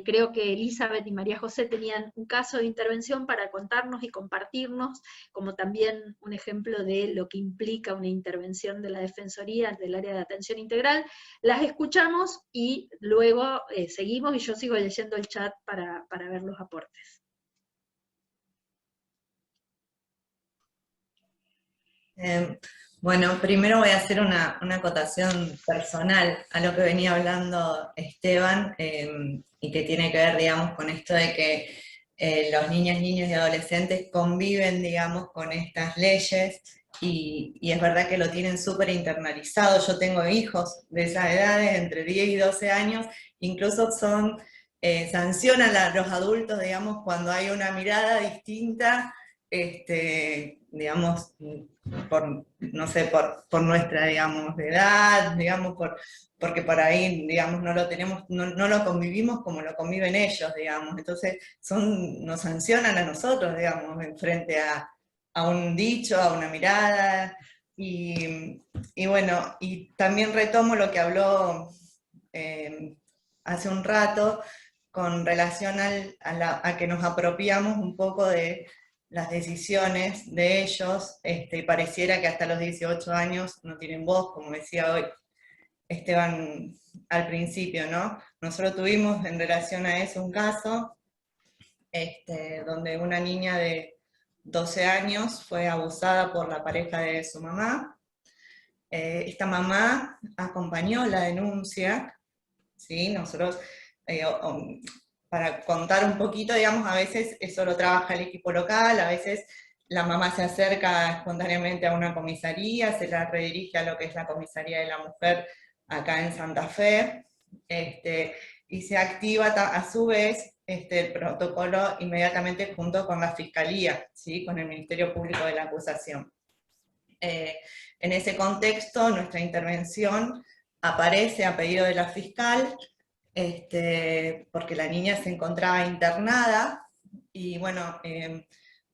Creo que Elizabeth y María José tenían un caso de intervención para contarnos y compartirnos, como también un ejemplo de lo que implica una intervención de la Defensoría del área de atención integral. Las escuchamos y luego seguimos, y yo sigo leyendo el chat para ver los aportes. Bueno, primero voy a hacer una acotación personal a lo que venía hablando Esteban, y que tiene que ver, digamos, con esto de que los niños y adolescentes conviven, digamos, con estas leyes, y es verdad que lo tienen súper internalizado. Yo tengo hijos de esas edades, entre 10 y 12 años, incluso sancionan a los adultos, digamos, cuando hay una mirada distinta, digamos, no sé, por nuestra, digamos, edad, digamos, porque por ahí, digamos, no lo convivimos como lo conviven ellos, digamos. Entonces nos sancionan a nosotros, digamos, en frente a un dicho, a una mirada, y bueno, y también retomo lo que habló hace un rato, con relación a que nos apropiamos un poco de las decisiones de ellos, pareciera que hasta los 18 años no tienen voz, como decía hoy Esteban al principio, ¿no? Nosotros tuvimos en relación a eso un caso, donde una niña de 12 años fue abusada por la pareja de su mamá. Esta mamá acompañó la denuncia, ¿sí? Nosotros, para contar un poquito, digamos, a veces eso lo trabaja el equipo local, a veces la mamá se acerca espontáneamente a una comisaría, se la redirige a lo que es la comisaría de la mujer acá en Santa Fe, y se activa a su vez el protocolo inmediatamente junto con la fiscalía, ¿sí? Con el Ministerio Público de la Acusación. En ese contexto, nuestra intervención aparece a pedido de la fiscal, porque la niña se encontraba internada, y bueno,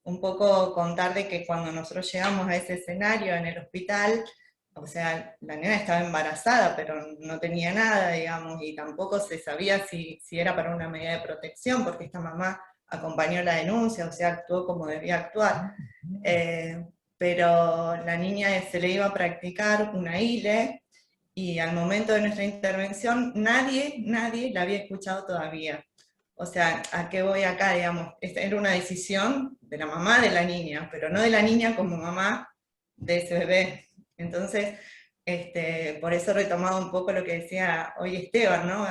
un poco contar de que cuando nosotros llegamos a ese escenario en el hospital, o sea, la nena estaba embarazada, pero no tenía nada, digamos, y tampoco se sabía si era para una medida de protección, porque esta mamá acompañó la denuncia, o sea, actuó como debía actuar. Pero la niña se le iba a practicar una ILE, y al momento de nuestra intervención nadie la había escuchado todavía. O sea, ¿a qué voy acá? Digamos, esta era una decisión de la mamá de la niña, pero no de la niña como mamá de ese bebé. Entonces, por eso retomaba un poco lo que decía hoy Esteban, ¿no?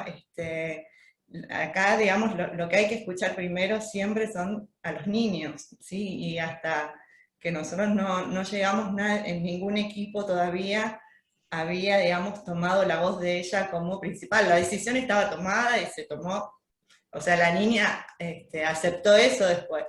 Acá, digamos, lo que hay que escuchar primero siempre son a los niños, ¿sí? Y hasta que nosotros no llegamos en ningún equipo todavía, había, digamos, tomado la voz de ella como principal. La decisión estaba tomada y se tomó, o sea, la niña aceptó eso después,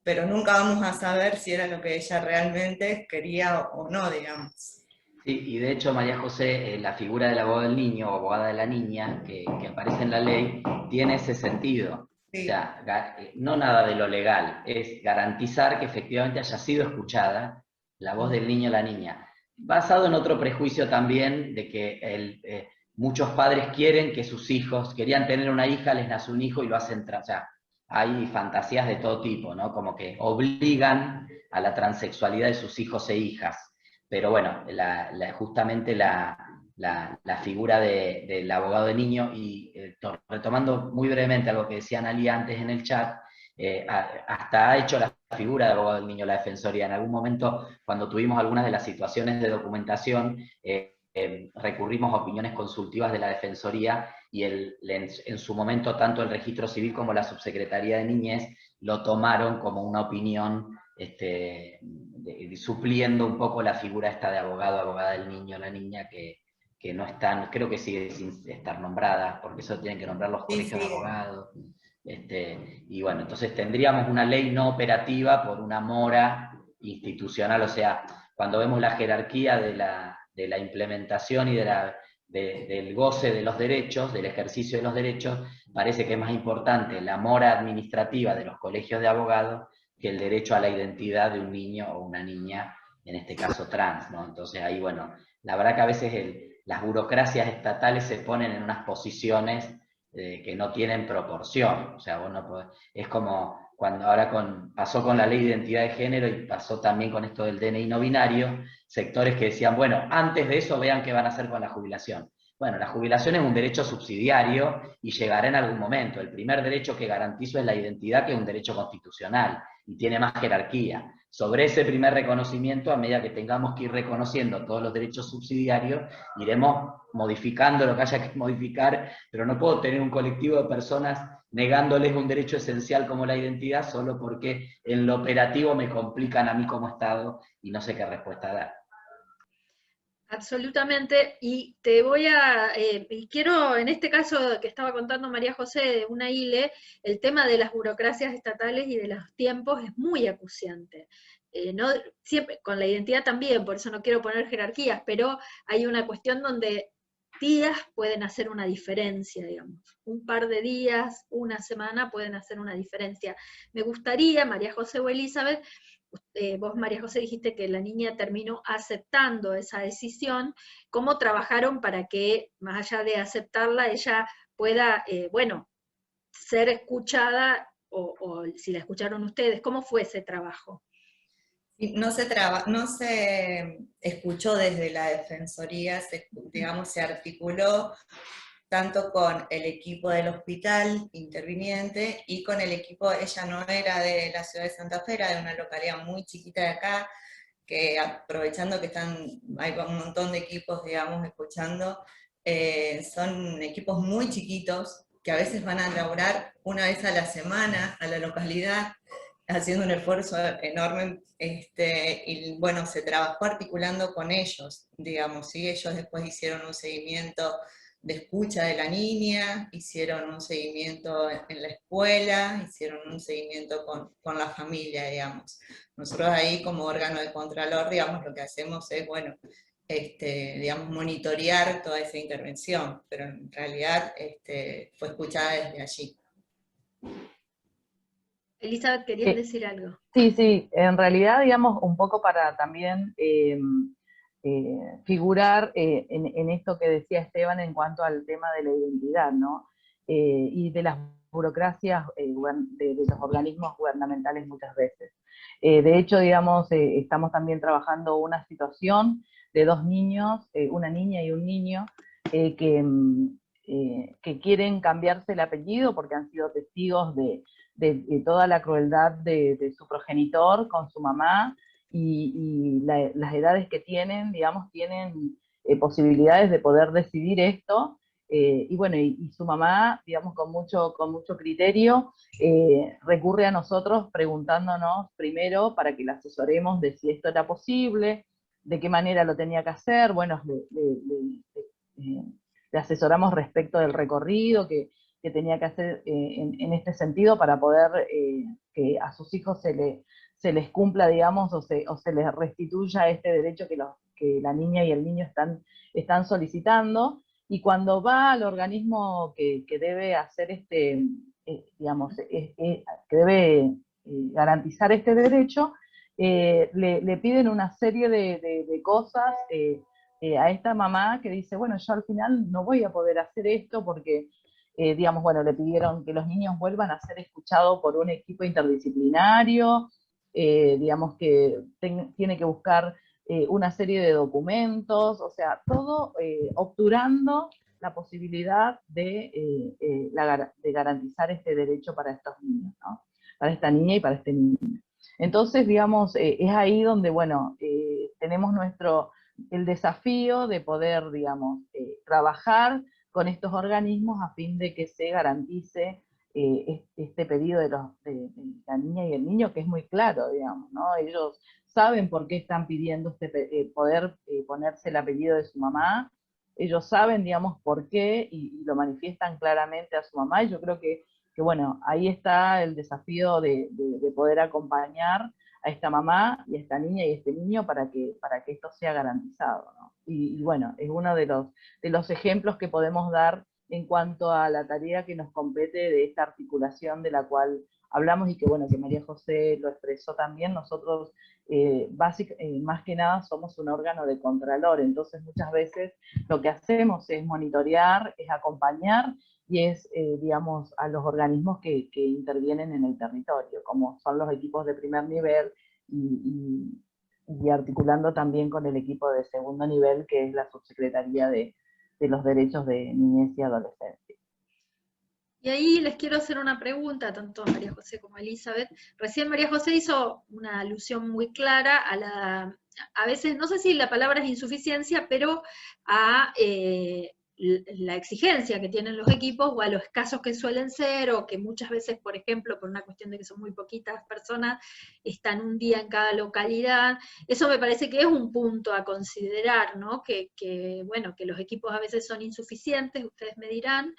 pero nunca vamos a saber si era lo que ella realmente quería o no, digamos. Sí, y de hecho, María José, la figura del abogado del niño o abogada de la niña, que aparece en la ley, tiene ese sentido. Sí. O sea, no nada de lo legal, es garantizar que efectivamente haya sido escuchada la voz del niño o la niña. Basado en otro prejuicio también de que muchos padres quieren que sus hijos, querían tener una hija, les nace un hijo y lo hacen, o sea, hay fantasías de todo tipo, ¿no? Como que obligan a la transexualidad de sus hijos e hijas. Pero bueno, justamente la figura del abogado de niño, y retomando muy brevemente algo que decía Analía antes en el chat, hasta ha hecho la figura de abogado del niño la Defensoría. En algún momento, cuando tuvimos algunas de las situaciones de documentación, recurrimos a opiniones consultivas de la Defensoría y en su momento tanto el Registro Civil como la Subsecretaría de Niñez lo tomaron como una opinión supliendo un poco la figura esta de abogado, abogada del niño, la niña, que no están, creo que sigue sin estar nombrada, porque eso tienen que nombrar los colegios de abogados. Y bueno, entonces tendríamos una ley no operativa por una mora institucional, o sea, cuando vemos la jerarquía de la implementación y del goce de los derechos, del ejercicio de los derechos, parece que es más importante la mora administrativa de los colegios de abogados que el derecho a la identidad de un niño o una niña, en este caso trans, ¿no? Entonces ahí, bueno, la verdad que a veces las burocracias estatales se ponen en unas posiciones que no tienen proporción, o sea, vos no podés, es como cuando ahora pasó con la ley de identidad de género y pasó también con esto del DNI no binario, sectores que decían, bueno, antes de eso vean qué van a hacer con la jubilación. Bueno, la jubilación es un derecho subsidiario y llegará en algún momento. El primer derecho que garantizo es la identidad, que es un derecho constitucional y tiene más jerarquía. Sobre ese primer reconocimiento, a medida que tengamos que ir reconociendo todos los derechos subsidiarios, iremos modificando lo que haya que modificar, pero no puedo tener un colectivo de personas negándoles un derecho esencial como la identidad solo porque en lo operativo me complican a mí como Estado y no sé qué respuesta dar. Absolutamente, y y quiero, en este caso que estaba contando María José de una ILE, el tema de las burocracias estatales y de los tiempos es muy acuciante. No, siempre, con la identidad también, por eso no quiero poner jerarquías, pero hay una cuestión donde días pueden hacer una diferencia, digamos. Un par de días, una semana pueden hacer una diferencia. Me gustaría, María José o Elizabeth, vos, María José, dijiste que la niña terminó aceptando esa decisión. ¿Cómo trabajaron para que, más allá de aceptarla, ella pueda, bueno, ser escuchada, o si la escucharon ustedes? ¿Cómo fue ese trabajo? No se escuchó desde la Defensoría, digamos, se articuló tanto con el equipo del hospital interviniente y con el equipo, ella no era de la ciudad de Santa Fe, era de una localidad muy chiquita de acá, que aprovechando que hay un montón de equipos, digamos, escuchando, son equipos muy chiquitos, que a veces van a laburar una vez a la semana a la localidad, haciendo un esfuerzo enorme, y bueno, se trabajó articulando con ellos, digamos, ¿sí? Ellos después hicieron un seguimiento de escucha de la niña, hicieron un seguimiento en la escuela, hicieron un seguimiento con la familia, digamos. Nosotros ahí como órgano de contralor, digamos, lo que hacemos es, bueno, digamos, monitorear toda esa intervención, pero en realidad fue escuchada desde allí. Elizabeth, ¿querías decir algo? Sí, en realidad, digamos, un poco para también figurar en esto que decía Esteban en cuanto al tema de la identidad, ¿no? Y de las burocracias de los organismos gubernamentales muchas veces. De hecho, digamos, estamos también trabajando una situación de dos niños, una niña y un niño, que quieren cambiarse el apellido porque han sido testigos de toda la crueldad de su progenitor con su mamá, y las edades que tienen, digamos, tienen posibilidades de poder decidir esto, y bueno, y su mamá, digamos, con mucho criterio, recurre a nosotros preguntándonos primero para que la asesoremos de si esto era posible, de qué manera lo tenía que hacer. Bueno, le asesoramos respecto del recorrido que tenía que hacer en este sentido para poder que a sus hijos se les cumpla, digamos, o se les restituya este derecho que la niña y el niño están solicitando. Y cuando va al organismo que debe hacer digamos, que debe garantizar este derecho, le piden una serie de cosas a esta mamá que dice, bueno, yo al final no voy a poder hacer esto porque digamos, bueno, le pidieron que los niños vuelvan a ser escuchados por un equipo interdisciplinario, digamos que tiene que buscar una serie de documentos, o sea, todo obturando la posibilidad de garantizar este derecho para estos niños, ¿no? Para esta niña y para este niño. Entonces, digamos, es ahí donde, bueno, tenemos el desafío de poder, digamos, trabajar con estos organismos a fin de que se garantice este pedido de la niña y el niño, que es muy claro, digamos, ¿no? Ellos saben por qué están pidiendo poder ponerse el apellido de su mamá, ellos saben, digamos, por qué, y lo manifiestan claramente a su mamá, y yo creo que bueno, ahí está el desafío de poder acompañar a esta mamá y a esta niña y a este niño para que esto sea garantizado, ¿no? Y bueno, es uno de los ejemplos que podemos dar en cuanto a la tarea que nos compete de esta articulación de la cual hablamos y que bueno, que María José lo expresó también. Nosotros más que nada somos un órgano de contralor, entonces muchas veces lo que hacemos es monitorear, es acompañar y es, digamos, a los organismos que intervienen en el territorio, como son los equipos de primer nivel y articulando también con el equipo de segundo nivel, que es la Subsecretaría de los Derechos de Niñez y Adolescencia. Y ahí les quiero hacer una pregunta, tanto a María José como a Elizabeth. Recién María José hizo una alusión muy clara a veces, no sé si la palabra es insuficiencia, pero a la exigencia que tienen los equipos o a los escasos que suelen ser, o que muchas veces, por ejemplo, por una cuestión de que son muy poquitas personas, están un día en cada localidad. Eso me parece que es un punto a considerar, ¿no? Bueno, que los equipos a veces son insuficientes, ustedes me dirán.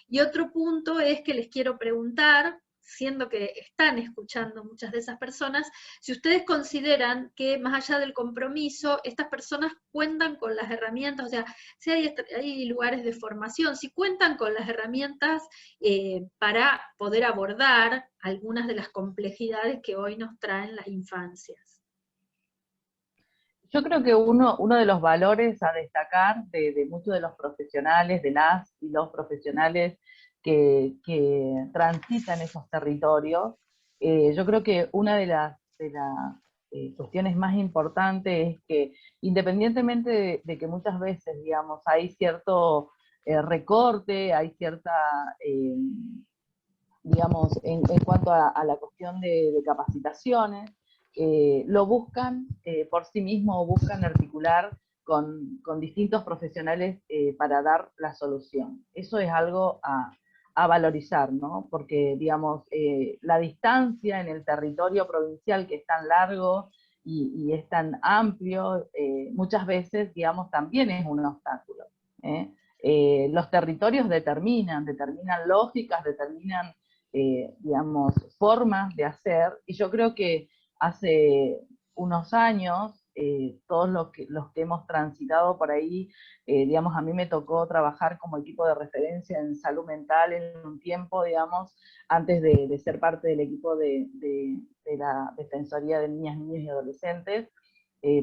Y otro punto es que les quiero preguntar, siendo que están escuchando muchas de esas personas, si ustedes consideran que más allá del compromiso, estas personas cuentan con las herramientas, o sea, si hay lugares de formación, si cuentan con las herramientas para poder abordar algunas de las complejidades que hoy nos traen las infancias. Yo creo que uno de los valores a destacar de muchos de los profesionales, de las y los profesionales que transitan esos territorios, yo creo que una de las cuestiones más importantes es que, independientemente de que muchas veces, digamos, hay cierto recorte, hay cierta, digamos, en cuanto a la cuestión de capacitaciones, lo buscan por sí mismos o buscan articular con distintos profesionales para dar la solución. Eso es algo a valorizar, ¿no? Porque, digamos, la distancia en el territorio provincial, que es tan largo y es tan amplio, muchas veces, digamos, también es un obstáculo. Los territorios determinan lógicas, determinan, digamos, formas de hacer, y yo creo que hace unos años, todos los que hemos transitado por ahí, digamos, a mí me tocó trabajar como equipo de referencia en salud mental en un tiempo, digamos, antes de ser parte del equipo de la Defensoría de Niñas, Niños y Adolescentes,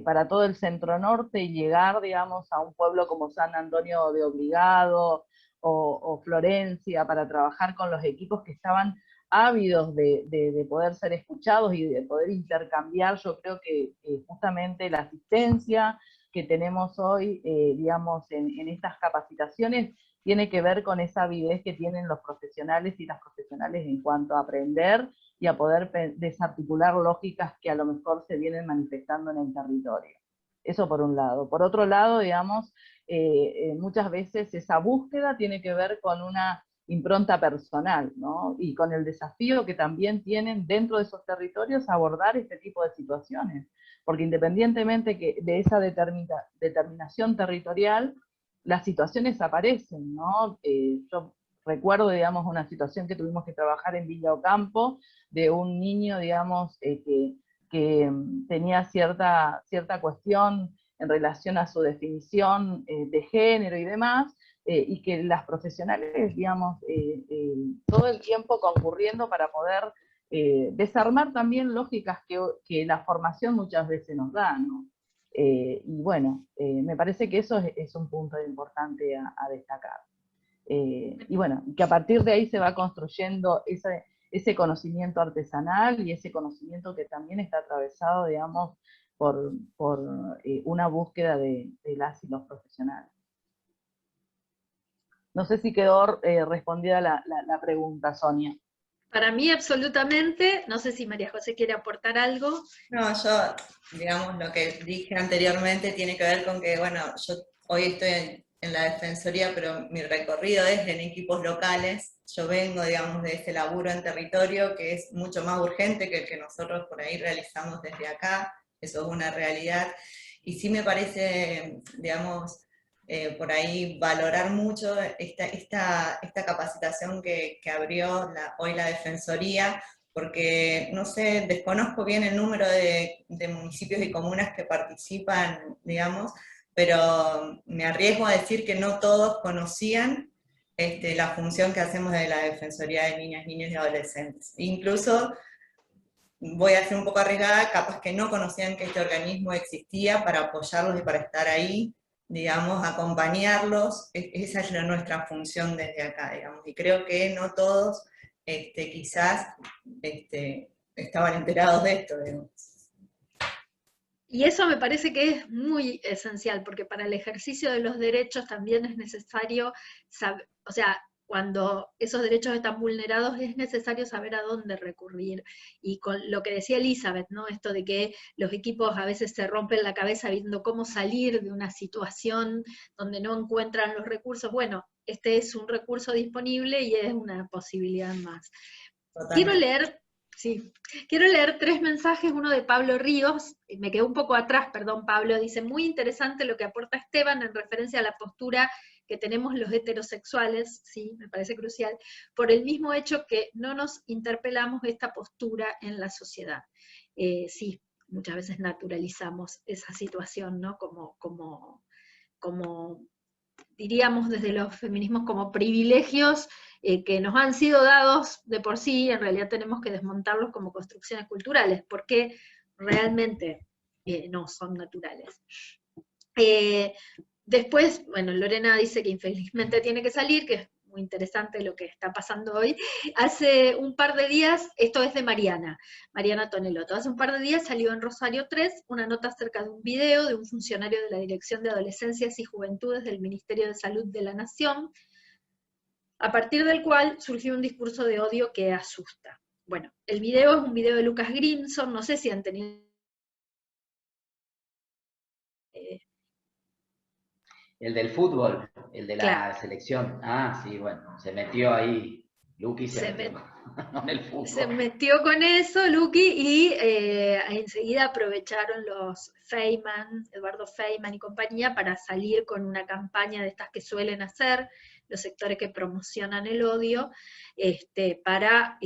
para todo el centro norte y llegar, digamos, a un pueblo como San Antonio de Obligado o Florencia, para trabajar con los equipos que estaban ávidos de poder ser escuchados y de poder intercambiar. Yo creo que justamente la asistencia que tenemos hoy, digamos, en estas capacitaciones, tiene que ver con esa avidez que tienen los profesionales y las profesionales en cuanto a aprender y a poder desarticular lógicas que a lo mejor se vienen manifestando en el territorio. Eso por un lado. Por otro lado, digamos, muchas veces esa búsqueda tiene que ver con una impronta personal, ¿no? Y con el desafío que también tienen dentro de esos territorios abordar este tipo de situaciones. Porque independientemente de esa determinación territorial, las situaciones aparecen, ¿no? Yo recuerdo, digamos, una situación que tuvimos que trabajar en Villa Ocampo, de un niño, digamos, que tenía cierta cuestión en relación a su definición de género y demás, y que las profesionales, digamos, todo el tiempo concurriendo para poder desarmar también lógicas que la formación muchas veces nos da, ¿no? Y bueno, me parece que eso es un punto importante a destacar. Y bueno, que a partir de ahí se va construyendo ese conocimiento artesanal y ese conocimiento que también está atravesado, digamos, por una búsqueda de las y los profesionales. No sé si quedó respondida la pregunta, Sonia. Para mí absolutamente, no sé si María José quiere aportar algo. No, yo, digamos, lo que dije anteriormente tiene que ver con que, bueno, yo hoy estoy en la Defensoría, pero mi recorrido es en equipos locales. Yo vengo, digamos, de ese laburo en territorio que es mucho más urgente que el que nosotros por ahí realizamos desde acá. Eso es una realidad. Y sí me parece, digamos, por ahí valorar mucho esta capacitación que abrió hoy la Defensoría, porque, no sé, desconozco bien el número de municipios y comunas que participan, digamos, pero me arriesgo a decir que no todos conocían la función que hacemos de la Defensoría de Niñas, Niños y Adolescentes. Incluso, voy a ser un poco arriesgada, capaz que no conocían que este organismo existía para apoyarlos y para estar ahí, digamos, acompañarlos. Esa es nuestra función desde acá, digamos, y creo que no todos quizás estaban enterados de esto, digamos. Y eso me parece que es muy esencial, porque para el ejercicio de los derechos también es necesario saber, o sea, cuando esos derechos están vulnerados es necesario saber a dónde recurrir. Y con lo que decía Elizabeth, ¿no? Esto de que los equipos a veces se rompen la cabeza viendo cómo salir de una situación donde no encuentran los recursos. Bueno, este es un recurso disponible y es una posibilidad más. Totalmente. Quiero leer 3 mensajes, uno de Pablo Ríos, me quedé un poco atrás, perdón Pablo, dice, muy interesante lo que aporta Esteban en referencia a la postura que tenemos los heterosexuales, sí, me parece crucial, por el mismo hecho que no nos interpelamos esta postura en la sociedad. Sí, muchas veces naturalizamos esa situación, ¿no? Como diríamos desde los feminismos, como privilegios que nos han sido dados de por sí, en realidad tenemos que desmontarlos como construcciones culturales, porque realmente no son naturales. Después, bueno, Lorena dice que infelizmente tiene que salir, que es muy interesante lo que está pasando hoy. Hace un par de días, esto es de Mariana Tonelotto, hace un par de días salió en Rosario 3 una nota acerca de un video de un funcionario de la Dirección de Adolescencias y Juventudes del Ministerio de Salud de la Nación, a partir del cual surgió un discurso de odio que asusta. Bueno, el video es un video de Lucas Grimson, no sé si han tenido... El del fútbol, el de la Claro. selección. Ah, sí, bueno, se metió ahí, Luqui se metió con el fútbol. Se metió con eso, Luqui, y enseguida aprovecharon los Feynman, Eduardo Feynman y compañía, para salir con una campaña de estas que suelen hacer los sectores que promocionan el odio, para,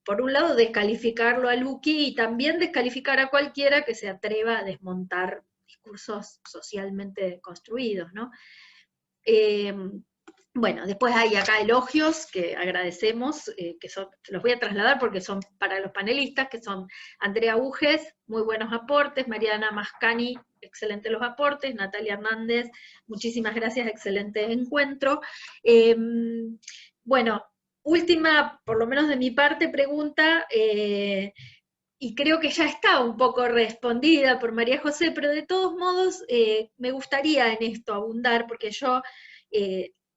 por un lado, descalificarlo a Luqui y también descalificar a cualquiera que se atreva a desmontar discursos socialmente construidos, ¿no? Bueno, después hay acá elogios que agradecemos, que los voy a trasladar porque son para los panelistas, que son Andrea Uges, muy buenos aportes, Mariana Mascani, excelentes los aportes, Natalia Hernández, muchísimas gracias, excelente encuentro. Bueno, última, por lo menos de mi parte, pregunta, y creo que ya está un poco respondida por María José, pero de todos modos me gustaría en esto abundar, porque yo,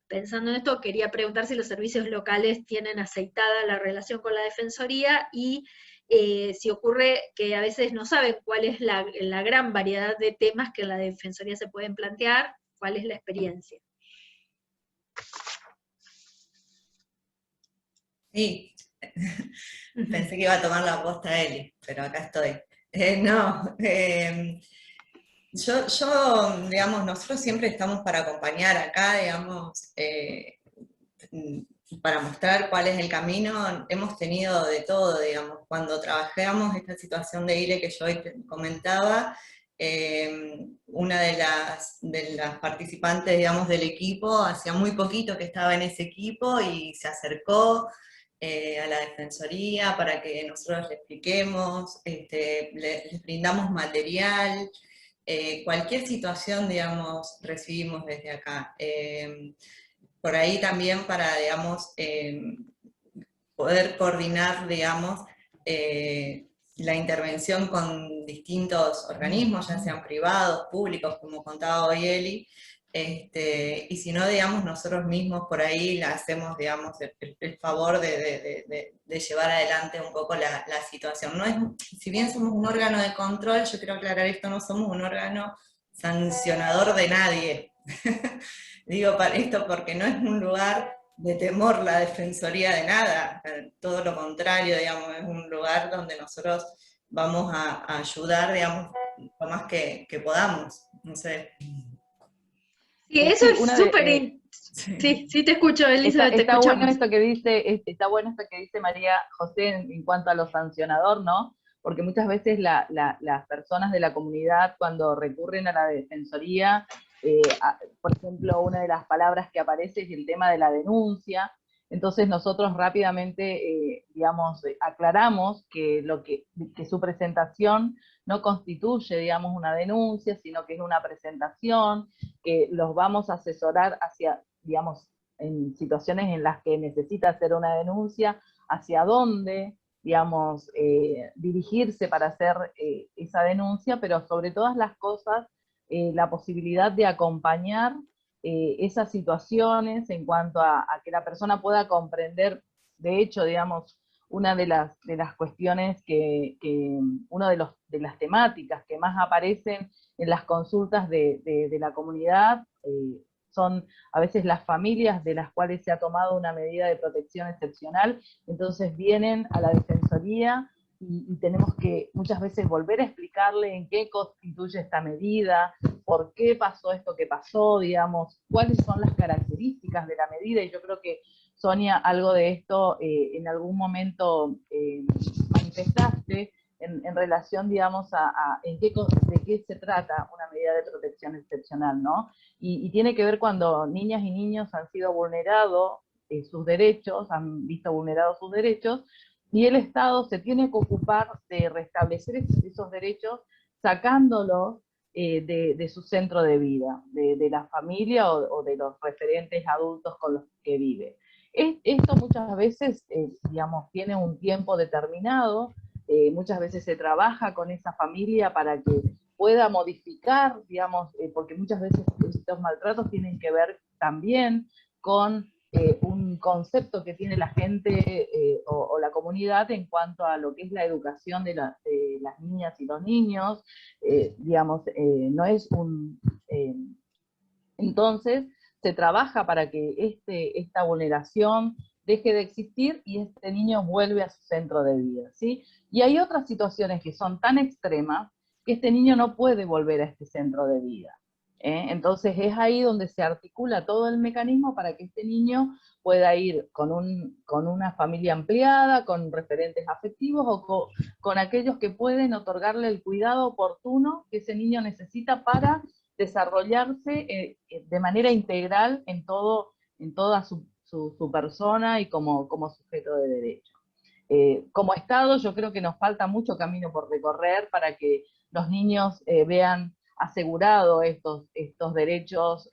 pensando en esto, quería preguntar si los servicios locales tienen aceitada la relación con la Defensoría y si ocurre que a veces no saben cuál es la gran variedad de temas que en la Defensoría se pueden plantear, cuál es la experiencia. Sí, pensé que iba a tomar la posta Eli, pero acá estoy. Yo, digamos, nosotros siempre estamos para acompañar acá, digamos, para mostrar cuál es el camino. Hemos tenido de todo, digamos, cuando trabajamos esta situación de ILE que yo hoy te comentaba, una de las participantes, digamos, del equipo, hacía muy poquito que estaba en ese equipo y se acercó a la Defensoría para que nosotros le expliquemos, les brindamos material, cualquier situación, digamos, recibimos desde acá. Por ahí también para, digamos, poder coordinar, digamos, la intervención con distintos organismos, ya sean privados, públicos, como contaba hoy Eli, Y si no, digamos, nosotros mismos por ahí le hacemos, digamos, el favor de llevar adelante un poco la situación. No es, si bien somos un órgano de control, yo quiero aclarar esto, no somos un órgano sancionador de nadie. Digo para esto porque no es un lugar de temor la defensoría de nada, todo lo contrario, digamos, es un lugar donde nosotros vamos a ayudar, digamos, lo más que podamos, no sé. Sí, eso es súper... Sí, te escucho, Elizabeth, te escuchamos. Bueno está bueno esto que dice María José en cuanto a lo sancionador, ¿no? Porque muchas veces las personas de la comunidad cuando recurren a la defensoría, por ejemplo, una de las palabras que aparece es el tema de la denuncia. Entonces nosotros rápidamente, digamos, aclaramos que su presentación no constituye, digamos, una denuncia, sino que es una presentación, que los vamos a asesorar hacia, digamos, en situaciones en las que necesita hacer una denuncia, hacia dónde, digamos, dirigirse para hacer esa denuncia, pero sobre todas las cosas, la posibilidad de acompañar esas situaciones en cuanto a que la persona pueda comprender. De hecho, digamos, una de las cuestiones una de las temáticas que más aparecen en las consultas de la comunidad son a veces las familias de las cuales se ha tomado una medida de protección excepcional, entonces vienen a la defensoría y tenemos que muchas veces volver a explicarle en qué constituye esta medida, por qué pasó esto que pasó, digamos, cuáles son las características de la medida, y yo creo que Sonia, algo de esto en algún momento manifestaste en relación, digamos, de qué se trata una medida de protección excepcional, ¿no? Y tiene que ver cuando niñas y niños han sido vulnerados sus derechos, han visto vulnerados sus derechos, y el Estado se tiene que ocupar de restablecer esos derechos sacándolos de su centro de vida, de la familia o de los referentes adultos con los que vive. Esto muchas veces, digamos, tiene un tiempo determinado, muchas veces se trabaja con esa familia para que pueda modificar, digamos, porque muchas veces estos maltratos tienen que ver también con un concepto que tiene la gente o la comunidad en cuanto a lo que es la educación de las niñas y los niños, digamos, no es un... entonces, se trabaja para que esta vulneración deje de existir y este niño vuelve a su centro de vida, ¿sí? Y hay otras situaciones que son tan extremas que este niño no puede volver a este centro de vida. Entonces es ahí donde se articula todo el mecanismo para que este niño pueda ir con una familia ampliada, con referentes afectivos o con aquellos que pueden otorgarle el cuidado oportuno que ese niño necesita para desarrollarse de manera integral en toda su persona y como sujeto de derecho. Como Estado yo creo que nos falta mucho camino por recorrer para que los niños vean asegurado estos derechos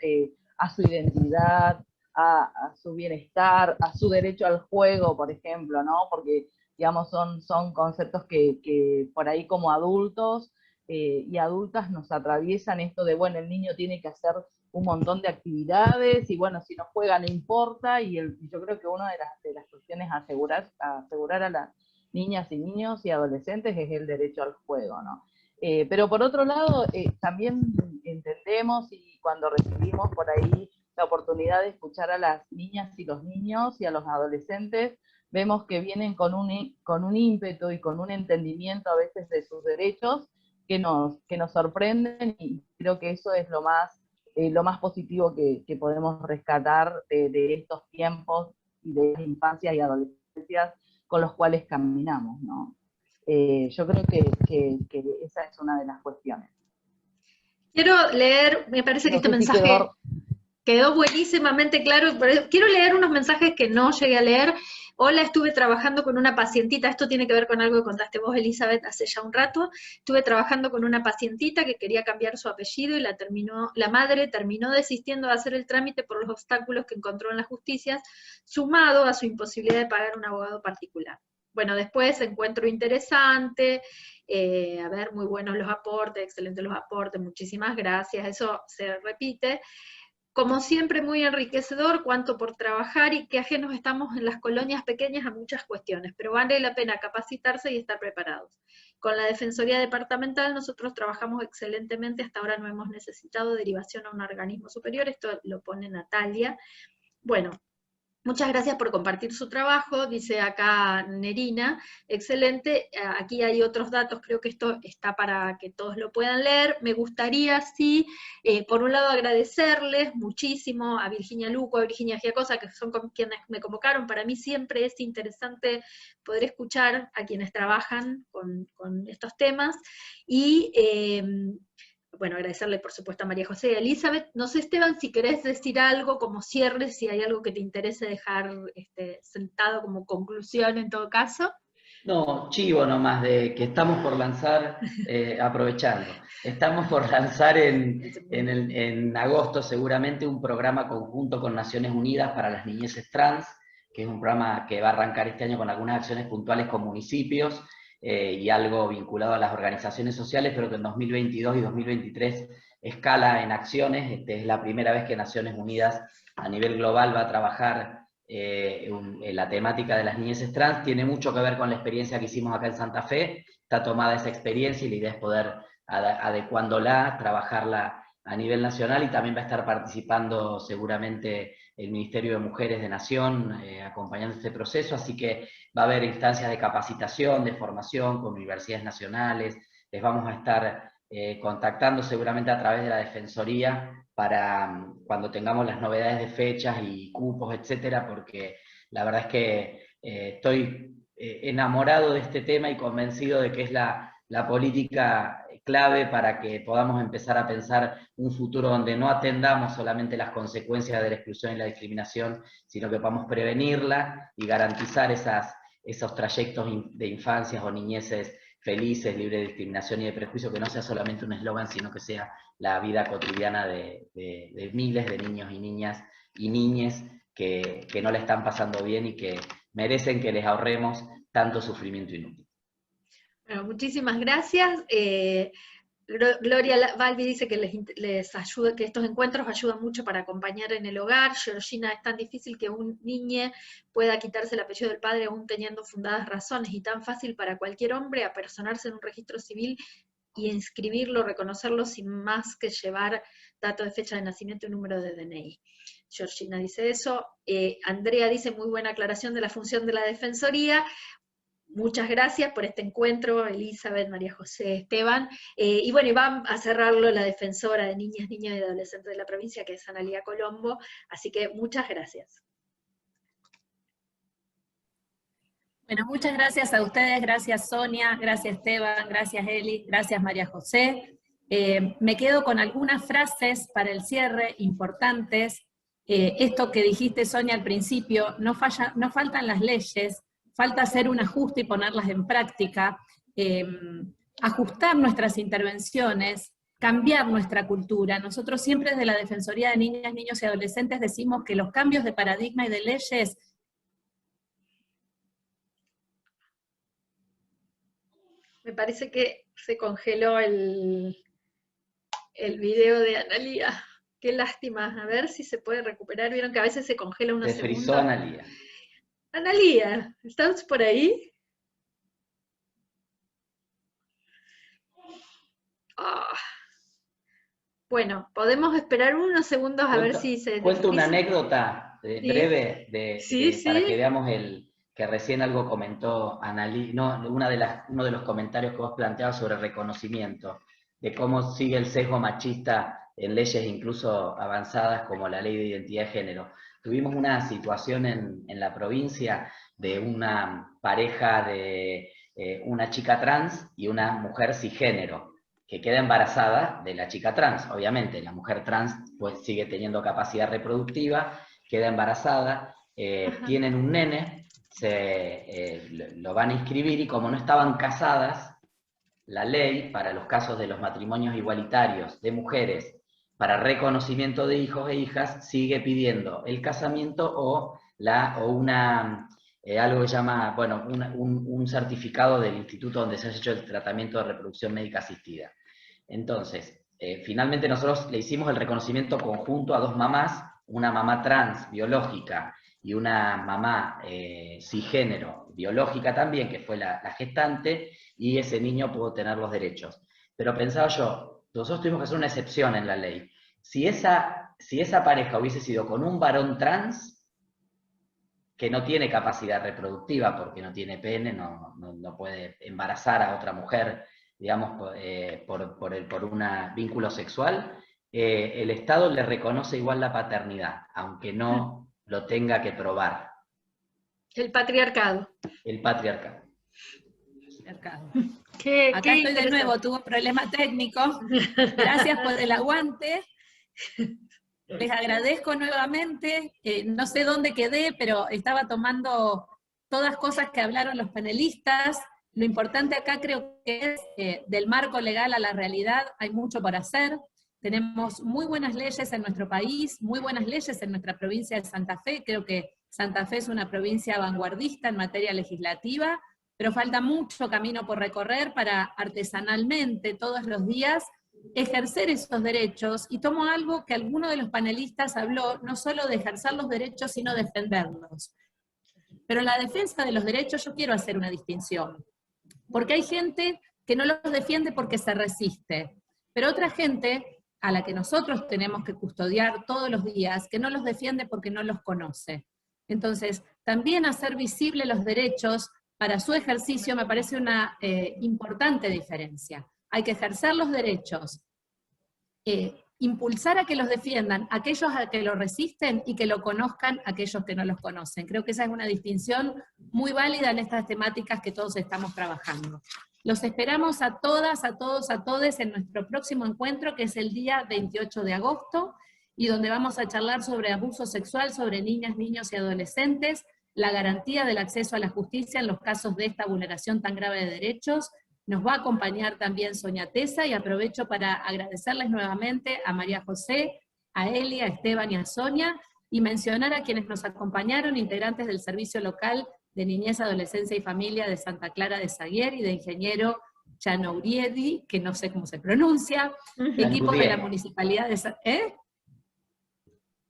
a su identidad, a su bienestar, a su derecho al juego, por ejemplo, ¿no? Porque, digamos, son conceptos que por ahí como adultos y adultas nos atraviesan esto de, bueno, el niño tiene que hacer un montón de actividades, y bueno, si no juega no importa, y yo creo que una de las cuestiones a asegurar a las niñas y niños y adolescentes es el derecho al juego, ¿no? Pero por otro lado, también entendemos, y cuando recibimos por ahí la oportunidad de escuchar a las niñas y los niños y a los adolescentes, vemos que vienen con un ímpetu y con un entendimiento a veces de sus derechos que nos sorprenden, y creo que eso es lo más positivo que podemos rescatar de estos tiempos y de las infancias y adolescencias con los cuales caminamos, ¿no? Yo creo que esa es una de las cuestiones. Quiero leer, me parece que este mensaje quedó buenísimamente claro, pero quiero leer unos mensajes que no llegué a leer. Hola, estuve trabajando con una pacientita, esto tiene que ver con algo que contaste vos, Elizabeth, hace ya un rato. Estuve trabajando con una pacientita que quería cambiar su apellido y la madre terminó desistiendo de hacer el trámite por los obstáculos que encontró en las justicias, sumado a su imposibilidad de pagar un abogado particular. Bueno, después encuentro interesante, a ver, muy buenos los aportes, excelentes los aportes, muchísimas gracias, eso se repite. como siempre, muy enriquecedor, cuánto por trabajar y qué ajenos estamos en las colonias pequeñas a muchas cuestiones, pero vale la pena capacitarse y estar preparados. Con la Defensoría Departamental nosotros trabajamos excelentemente, hasta ahora no hemos necesitado derivación a un organismo superior, esto lo pone Natalia. Bueno, muchas gracias por compartir su trabajo, dice acá Nerina, excelente, aquí hay otros datos, creo que esto está para que todos lo puedan leer. Me gustaría, sí, por un lado agradecerles muchísimo a Virginia Luco, a Virginia Giacosa, que son quienes me convocaron. Para mí siempre es interesante poder escuchar a quienes trabajan con estos temas, y bueno, agradecerle por supuesto a María José y a Elizabeth. No sé, Esteban, si querés decir algo como cierre, si hay algo que te interese dejar sentado como conclusión en todo caso. No, chivo nomás de que estamos por lanzar, aprovechando, estamos por lanzar en agosto seguramente un programa conjunto con Naciones Unidas para las niñeces trans, que es un programa que va a arrancar este año con algunas acciones puntuales con municipios, y algo vinculado a las organizaciones sociales, pero que en 2022 y 2023 escala en acciones. Es la primera vez que Naciones Unidas a nivel global va a trabajar la temática de las niñeces trans. Tiene mucho que ver con la experiencia que hicimos acá en Santa Fe, está tomada esa experiencia y la idea es poder, adecuándola, trabajarla a nivel nacional, y también va a estar participando seguramente el Ministerio de Mujeres de Nación, acompañando este proceso, así que va a haber instancias de capacitación, de formación con universidades nacionales. Les vamos a estar contactando seguramente a través de la Defensoría para cuando tengamos las novedades de fechas y cupos, etcétera, porque la verdad es que estoy enamorado de este tema y convencido de que es la política clave para que podamos empezar a pensar un futuro donde no atendamos solamente las consecuencias de la exclusión y la discriminación, sino que podamos prevenirla y garantizar esos trayectos de infancias o niñeces felices, libres de discriminación y de prejuicio, que no sea solamente un eslogan, sino que sea la vida cotidiana de miles de niños y niñas y niñes que no la están pasando bien y que merecen que les ahorremos tanto sufrimiento inútil. Bueno, muchísimas gracias. Gloria Balbi dice que les ayuda, que estos encuentros ayudan mucho para acompañar en el hogar. Georgina, es tan difícil que un niño pueda quitarse el apellido del padre aún teniendo fundadas razones, y tan fácil para cualquier hombre apersonarse en un registro civil y inscribirlo, reconocerlo sin más que llevar dato de fecha de nacimiento y número de DNI. Georgina dice eso. Andrea dice, muy buena aclaración de la función de la Defensoría. Muchas gracias por este encuentro, Elizabeth, María José, Esteban. Y bueno, y va a cerrarlo la defensora de niñas, niños y adolescentes de la provincia, que es Analía Colombo. Así que muchas gracias. Bueno, muchas gracias a ustedes, gracias Sonia, gracias Esteban, gracias Eli, gracias María José. Me quedo con algunas frases para el cierre importantes. Esto que dijiste, Sonia, al principio, no faltan las leyes, falta hacer un ajuste y ponerlas en práctica, ajustar nuestras intervenciones, cambiar nuestra cultura. Nosotros siempre desde la Defensoría de Niñas, Niños y Adolescentes decimos que los cambios de paradigma y de leyes... Me parece que se congeló el video de Analía. Qué lástima. A ver si se puede recuperar. Vieron que a veces se congela unos segundos. Se frizó Analía. Analía, ¿estás por ahí? Oh. Bueno, podemos esperar unos segundos a ver si se... Cuento una anécdota breve para que veamos que recién algo comentó Analía, uno de los comentarios que vos planteabas sobre reconocimiento, de cómo sigue el sesgo machista en leyes incluso avanzadas como la Ley de Identidad de Género. Tuvimos una situación en la provincia de una pareja de una chica trans y una mujer cisgénero, que queda embarazada de la chica trans. Obviamente la mujer trans pues sigue teniendo capacidad reproductiva, queda embarazada, tienen un nene, lo van a inscribir, y como no estaban casadas, la ley para los casos de los matrimonios igualitarios de mujeres para reconocimiento de hijos e hijas sigue pidiendo el casamiento o algo que llama, bueno, un certificado del instituto donde se ha hecho el tratamiento de reproducción médica asistida. Entonces, finalmente nosotros le hicimos el reconocimiento conjunto a 2 mamás, una mamá trans biológica y una mamá cisgénero biológica también, que fue la gestante, y ese niño pudo tener los derechos. Pero pensaba yo, nosotros tuvimos que hacer una excepción en la ley. Si esa pareja hubiese sido con un varón trans, que no tiene capacidad reproductiva porque no tiene pene, no puede embarazar a otra mujer, digamos, por un vínculo sexual, el Estado le reconoce igual la paternidad, aunque no lo tenga que probar. El patriarcado. El patriarcado. Acá Qué estoy de nuevo, tuve un problema técnico. Gracias por el aguante. Les agradezco nuevamente. No sé dónde quedé, pero estaba tomando todas cosas que hablaron los panelistas. Lo importante acá creo que es, del marco legal a la realidad, hay mucho por hacer. Tenemos muy buenas leyes en nuestro país, muy buenas leyes en nuestra provincia de Santa Fe. Creo que Santa Fe es una provincia vanguardista en materia legislativa, pero falta mucho camino por recorrer para artesanalmente, todos los días, ejercer esos derechos. Y tomo algo que alguno de los panelistas habló, no solo de ejercer los derechos, sino defenderlos. Pero en la defensa de los derechos yo quiero hacer una distinción. Porque hay gente que no los defiende porque se resiste, pero otra gente a la que nosotros tenemos que custodiar todos los días, que no los defiende porque no los conoce. Entonces, también hacer visibles los derechos para su ejercicio me parece una importante diferencia. Hay que ejercer los derechos, impulsar a que los defiendan aquellos a que lo resisten y que lo conozcan aquellos que no los conocen. Creo que esa es una distinción muy válida en estas temáticas que todos estamos trabajando. Los esperamos a todas, a todos, a todes en nuestro próximo encuentro, que es el día 28 de agosto, y donde vamos a charlar sobre abuso sexual sobre niñas, niños y adolescentes, la garantía del acceso a la justicia en los casos de esta vulneración tan grave de derechos. Nos va a acompañar también Sonia Tesa, y aprovecho para agradecerles nuevamente a María José, a Eli, a Esteban y a Sonia, y mencionar a quienes nos acompañaron, integrantes del Servicio Local de Niñez, Adolescencia y Familia de Santa Clara de Saguier y de Ingeniero Chanouriedi, que no sé cómo se pronuncia, equipos de la Municipalidad de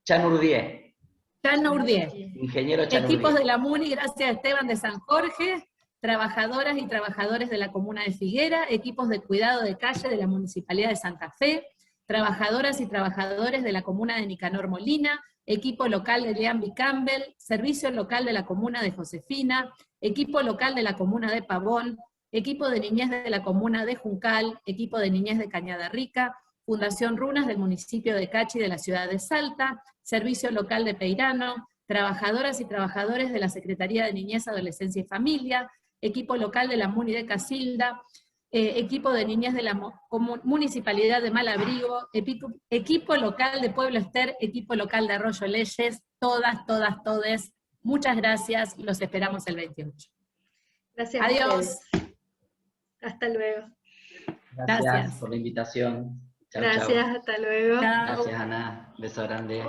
Chanouriedi. Chanouriedi. Ingeniero Chanouriedi. Equipos de la MUNI, gracias a Esteban de San Jorge, trabajadoras y trabajadores de la Comuna de Figuera, equipos de cuidado de calle de la Municipalidad de Santa Fe, trabajadoras y trabajadores de la Comuna de Nicanor Molina, equipo local de Leambi Campbell, servicio local de la Comuna de Josefina, equipo local de la Comuna de Pavón, equipo de niñez de la Comuna de Juncal, equipo de niñez de Cañada Rica, Fundación Runas del municipio de Cachi de la ciudad de Salta, servicio local de Peirano, trabajadoras y trabajadores de la Secretaría de Niñez, Adolescencia y Familia, equipo local de la MUNI de Casilda, equipo de niñez de la Municipalidad de Malabrigo, equipo local de Pueblo Ester, equipo local de Arroyo Leyes, todas, todas, todes. Muchas gracias, los esperamos el 28. Gracias. Adiós. Hasta luego. Gracias por la invitación. Chau, Gracias, chau. hasta luego. Chao. Gracias, Ana. Beso grande.